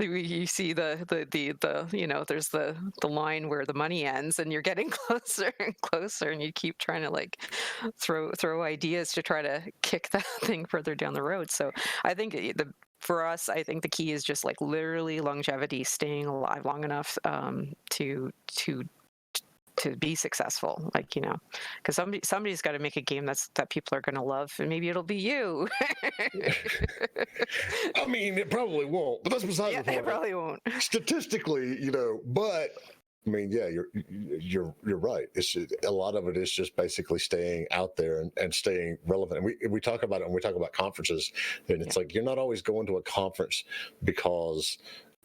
you see the you know, there's the line where the money ends and you're getting closer and closer, and you keep trying to like throw ideas to try to kick that thing further down the road. So I think for us, I think the key is just like literally longevity, staying alive long enough to be successful. Like, you know, because somebody's got to make a game that people are going to love, and maybe it'll be you. I mean, it probably won't, but that's beside the point. It probably won't. Statistically, you know, but I mean, yeah, you're right. It's a lot of it is just basically staying out there and staying relevant. And we talk about it when we talk about conferences, and it's like you're not always going to a conference because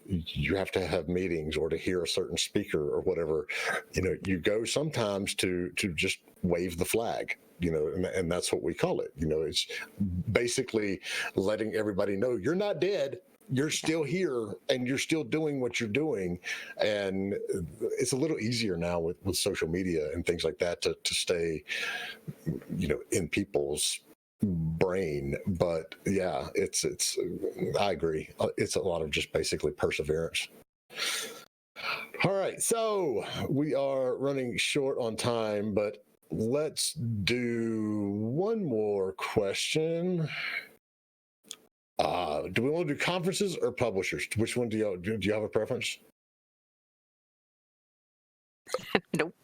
you have to have meetings or to hear a certain speaker or whatever. You know, you go sometimes to just wave the flag. You know, and that's what we call it. You know, it's basically letting everybody know you're not dead. You're still here and you're still doing what you're doing. And it's a little easier now with social media and things like that to stay, you know, in people's brain. But yeah, it's I agree. It's a lot of just basically perseverance. All right. So we are running short on time, but let's do one more question. Do we want to do conferences or publishers? Which one do you have a preference? Nope.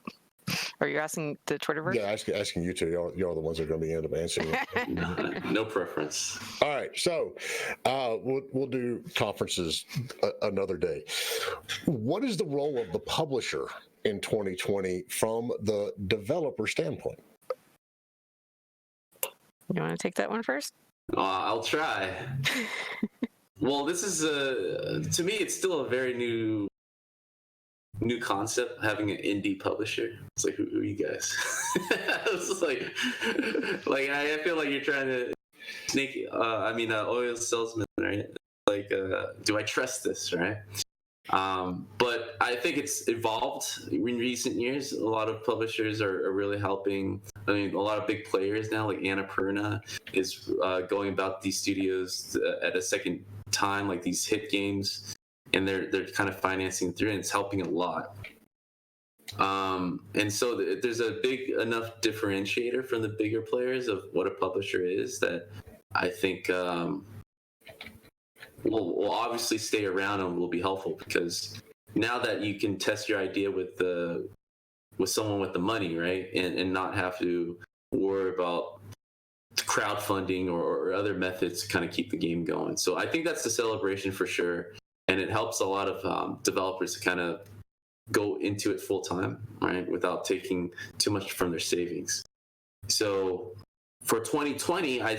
Are you asking the Twitterverse? Yeah, asking you two. Y'all are the ones that are going to be end up answering. No preference. All right, so we'll do conferences another day. What is the role of the publisher in 2020 from the developer standpoint? You want to take that one first? I'll try. Well, this is to me, it's still a very new concept, having an indie publisher. It's like, who are you guys? It's just like I feel like you're trying to snake. Oil salesman, right? Like, do I trust this, right? But I think it's evolved in recent years. A lot of publishers are really helping. I mean, a lot of big players now, like Annapurna, is going about these studios at a second time, like these hit games, and they're kind of financing through, and it's helping a lot. And so there's a big enough differentiator from the bigger players of what a publisher is that I think will obviously stay around and will be helpful, because now that you can test your idea with someone with the money, right, and not have to worry about crowdfunding or other methods to kind of keep the game going. So I think that's the celebration for sure, and it helps a lot of developers to kind of go into it full time, right, without taking too much from their savings. So for 2020, I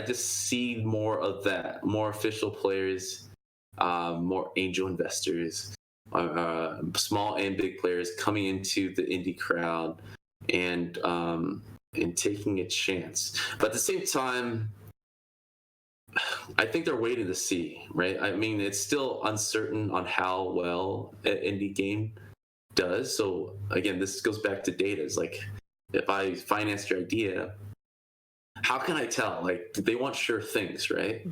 just see more of that, more official players, more angel investors, small and big players coming into the indie crowd and taking a chance. But at the same time, I think they're waiting to see, right? I mean, it's still uncertain on how well an indie game does. So again, this goes back to data. It's like, if I financed your idea, how can I tell? Like, they want sure things, right?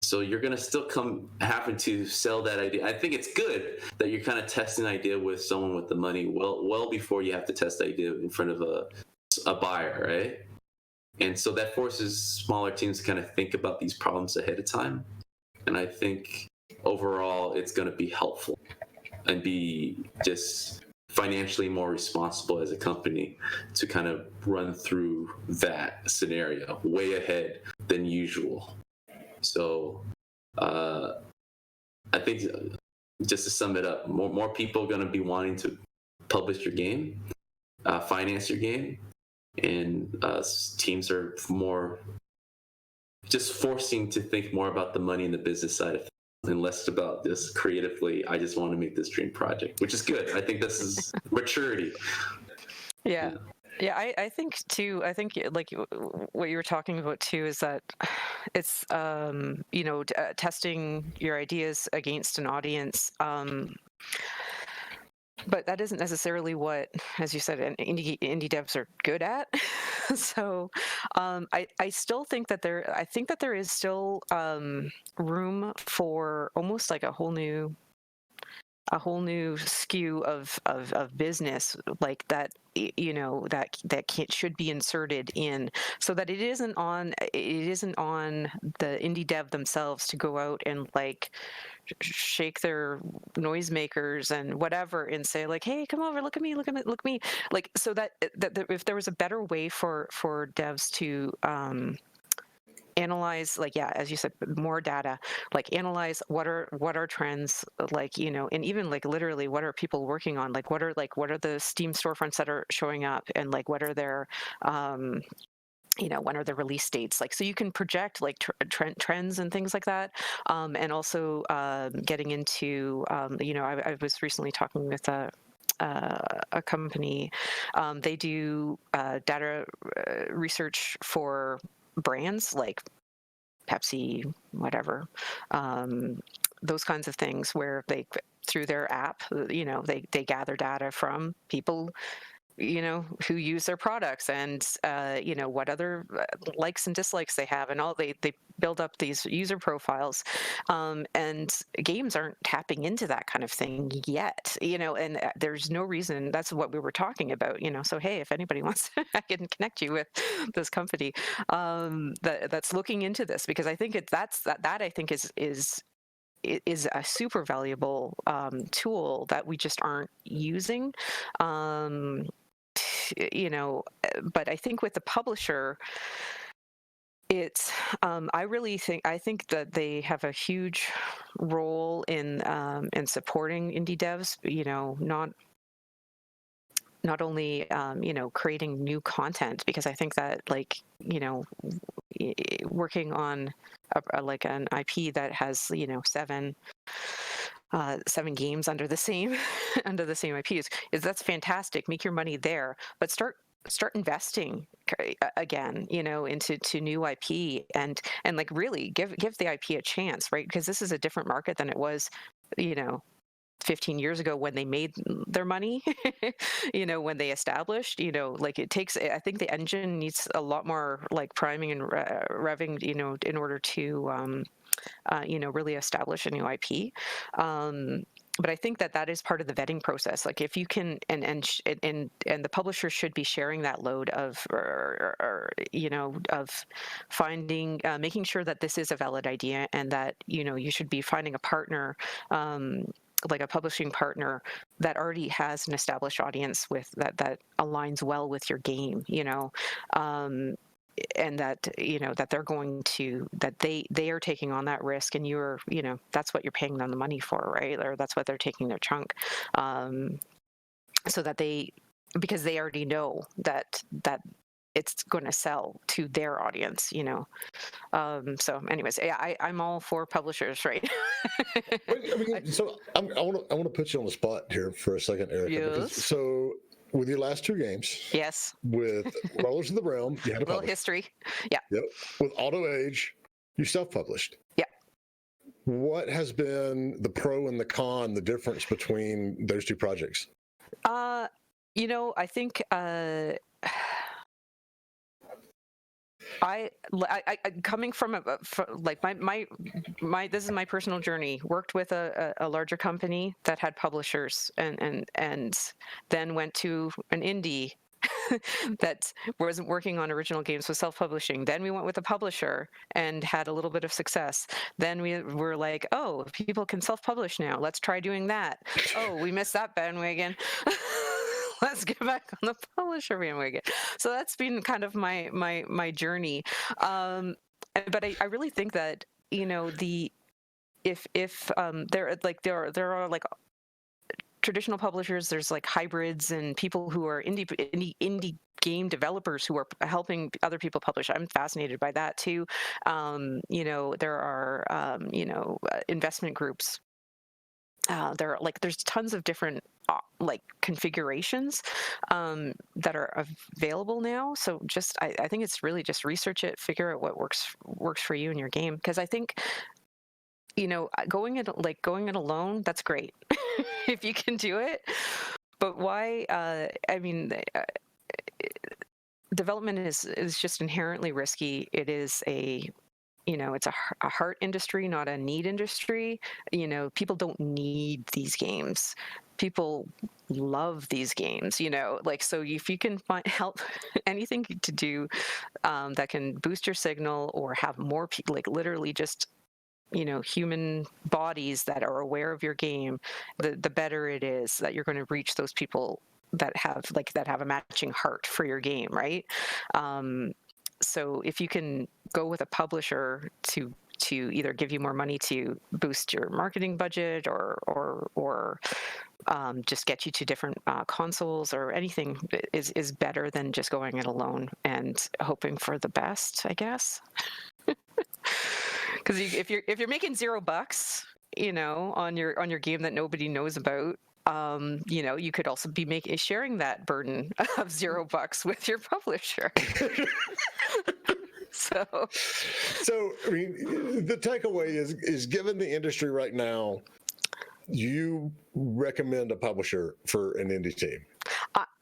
So you're gonna still having to sell that idea. I think it's good that you're kind of testing an idea with someone with the money well before you have to test the idea in front of a buyer, right? And so that forces smaller teams to kind of think about these problems ahead of time. And I think overall it's going to be helpful and be just financially more responsible as a company to kind of run through that scenario way ahead than usual. So I think, just to sum it up, more people are going to be wanting to publish your game, finance your game, and teams are more just forcing to think more about the money and the business side of things and less about this creatively, I just want to make this dream project, which is good. I think this is maturity. Yeah. Yeah, I think too, like what you were talking about too is that it's, testing your ideas against an audience. But that isn't necessarily what, as you said, indie devs are good at. So I still think that there is still room for almost like a whole new skew of business like that, that should be inserted in, so that it isn't on the indie dev themselves to go out and like shake their noisemakers and whatever and say like, hey, come over, look at me, like, so that if there was a better way for devs to analyze, like, yeah, as you said, more data, like analyze what are trends, like, and even like literally what are people working on, like what are the Steam storefronts that are showing up, and like what are their when are the release dates, like, so you can project like trends and things like that, and also getting into I was recently talking with a company. They do data research for brands like Pepsi, whatever, those kinds of things, where they, through their app, they gather data from people who use their products, and what other likes and dislikes they have, and all they build up these user profiles, and games aren't tapping into that kind of thing yet, and there's no reason. That's what we were talking about, so hey, if anybody wants, I can connect you with this company that's looking into this, because I think that I think is a super valuable tool that we just aren't using. But I think with the publisher, it's I think that they have a huge role in supporting indie devs, not only creating new content, because I think that, like, working on like an IP that has 7 games under the same IP is that's fantastic. Make your money there, but start investing again, into new IP, and like really give the IP a chance, right? Because this is a different market than it was, 15 years ago when they made their money, when they established, like, it takes, I think the engine needs a lot more like priming and revving, in order to really establish a new IP. But I think that is part of the vetting process. Like, if you can, and the publisher should be sharing that load of, of finding, making sure that this is a valid idea, and that, you should be finding a partner, like a publishing partner that already has an established audience with that aligns well with your game, and that, that they're going to, that they are taking on that risk, and you're, that's what you're paying them the money for, right? Or that's what they're taking their chunk, so that because they already know that it's going to sell to their audience, So anyways, yeah, I'm all for publishers, right? So I want to put you on the spot here for a second, Ericka. Yes. Because, so with your last 2 games, Yes, with Rollers of the Realm, you had a little history. Yeah. Yep. With Auto Age, you self-published. Yeah. What has been the pro and the con, the difference between those 2 projects? I think I coming from like my this is my personal journey. Worked with a larger company that had publishers, and then went to an indie that wasn't working on original games, was self-publishing. Then we went with a publisher and had a little bit of success. Then we were like, oh, people can self-publish now. Let's try doing that. Oh, we missed that bandwagon. Let's get back on the publisher bandwagon. So that's been kind of my journey. But I really think that, you know, if there are like traditional publishers, there's like hybrids and people who are indie game developers who are helping other people publish. I'm fascinated by that too. You know, there are investment groups. There's tons of different like configurations that are available now. So just I think it's really just research it, figure out what works for you in your game. Because I think, you know, going it alone, that's great if you can do it. But why? I mean, development is just inherently risky. It is it's a heart industry, not a need industry. You know, people don't need these games. People love these games, you know, like, so if you can help anything to do that can boost your signal or have more people, like literally just, you know, human bodies that are aware of your game, the better it is that you're going to reach those people that have a matching heart for your game, right? So if you can go with a publisher to either give you more money to boost your marketing budget or just get you to different consoles or anything is better than just going it alone and hoping for the best, I guess. Because if you're making $0, you know, on your game that nobody knows about, you know, you could also be sharing that burden of $0 with your publisher. So I mean, the takeaway is given the industry right now, you recommend a publisher for an indie team.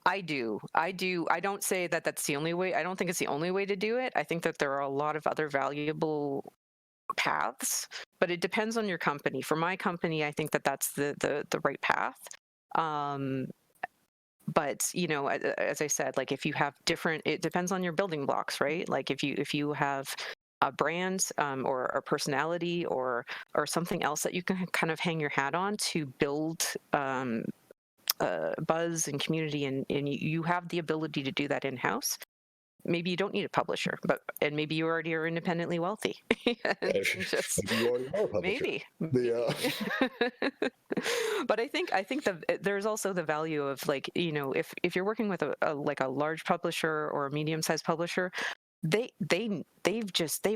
I do. I don't say that that's the only way. I don't think it's the only way to do it. I think that there are a lot of other valuable paths, but it depends on your company. For my company, I think that that's the right path. But, you know, as I said, like if you have it depends on your building blocks, right? Like if you have a brand or a personality or something else that you can kind of hang your hat on to build buzz and community, and you have the ability to do that in-house, maybe you don't need a publisher, and maybe you already are independently wealthy. Just, you already are a publisher. Maybe. Yeah. But I think that there's also the value of, like, you know, if you're working with a large publisher or a medium-sized publisher, they've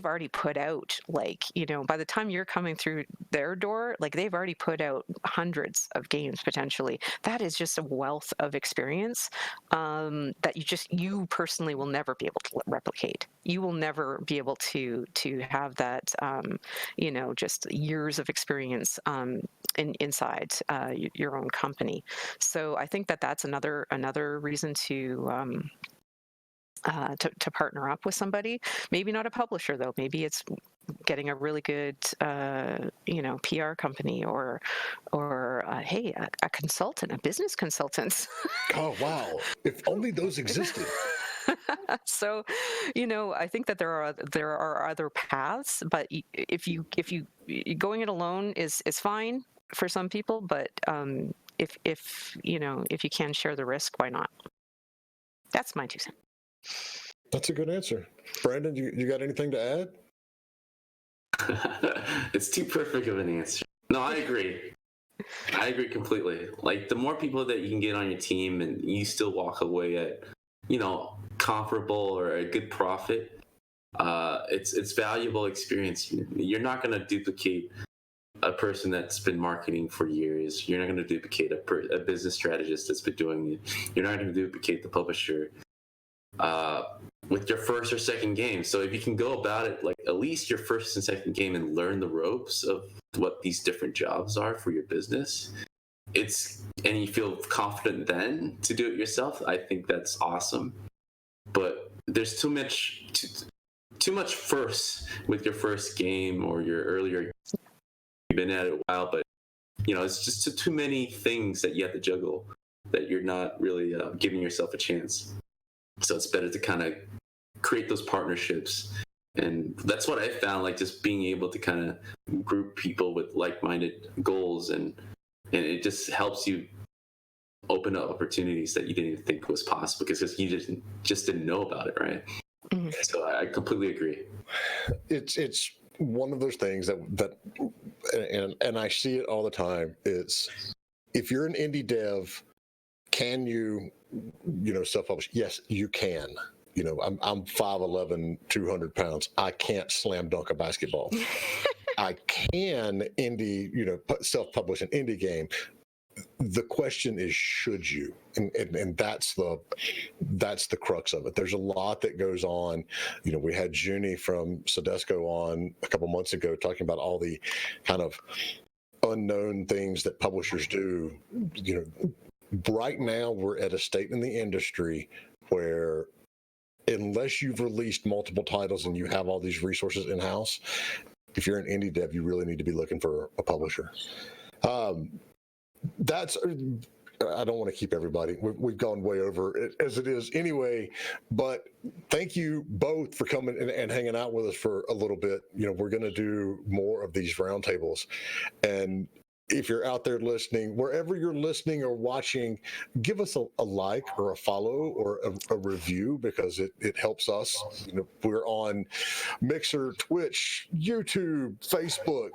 already put out, like, you know, by the time you're coming through their door, like they've already put out hundreds of games potentially. That is just a wealth of experience that you personally will never be able to replicate. You will never be able to have that, you know, just years of experience inside your own company. So I think that that's another reason to partner up with somebody. Maybe not a publisher though. Maybe it's getting a really good, you know, PR company or hey, a consultant, a business consultant. Oh wow! If only those existed. So, you know, I think that there are other paths, but if you going it alone is fine for some people, but if you know, if you can share the risk, why not? That's my 2 cents. That's a good answer. Brandon, you got anything to add? It's too perfect of an answer. No, I agree. I agree completely. Like, the more people that you can get on your team and you still walk away at, you know, comparable or a good profit, it's valuable experience. You're not going to duplicate a person that's been marketing for years. You're not going to duplicate a business strategist that's been doing it. You're not going to duplicate the publisher with your first or second game. So if you can go about it like at least your first and second game and learn the ropes of what these different jobs are for your business, and you feel confident then to do it yourself, I think that's awesome. But there's too much too much first with your first game or your earlier. You've been at it a while, but it's just too many things that you have to juggle that you're not really giving yourself a chance. So it's better to kind of create those partnerships. And that's what I found, like just being able to kind of group people with like-minded goals, and it just helps you open up opportunities that you didn't even think was possible because you just didn't know about it, right? Mm-hmm. So I completely agree. It's one of those things that and I see it all the time. It's if you're an indie dev, can you self-publish? Yes, you can. I'm 5'11", 200 pounds. I can't slam dunk a basketball. I can self-publish an indie game. The question is, should you? And that's the crux of it. There's a lot that goes on. We had Junie from Sodesco on a couple months ago talking about all the kind of unknown things that publishers do. Right now we're at a state in the industry where unless you've released multiple titles and you have all these resources in-house, if you're an indie dev, you really need to be looking for a publisher. I don't want to keep everybody. We've gone way over it as it is anyway, but thank you both for coming and hanging out with us for a little bit. We're going to do more of these roundtables. And if you're out there listening, wherever you're listening or watching, give us a like or a follow or a review, because it helps us. We're on Mixer, Twitch, YouTube, Facebook,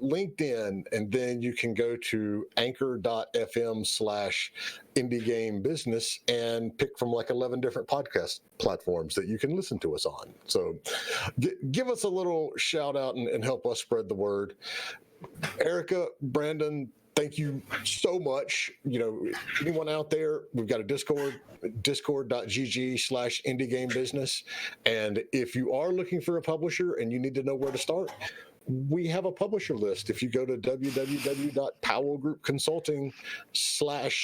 LinkedIn, and then you can go to anchor.fm/indiegamebusiness and pick from like 11 different podcast platforms that you can listen to us on. So give us a little shout out and help us spread the word. Ericka, Brandon, thank you so much. Anyone out there, we've got a discord.gg/indiegamebusiness. And if you are looking for a publisher and you need to know where to start, we have a publisher list. If you go to www.powellgroupconsulting/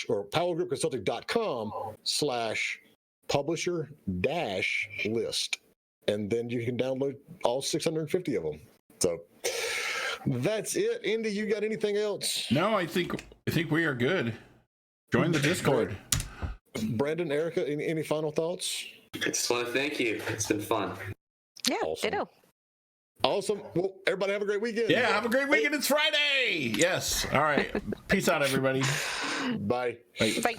or powellgroupconsulting.com/publisher-list. And then you can download all 650 of them. So that's it. Indy, you got anything else? No, I think we are good. Join the Discord. Brandon, Ericka, any final thoughts? I just want to thank you. It's been fun. Yeah, awesome. Ditto. Awesome. Well, everybody have a great weekend. Yeah, have a great weekend. It's Friday. Yes. All right. Peace out, everybody. Bye. Bye. Bye.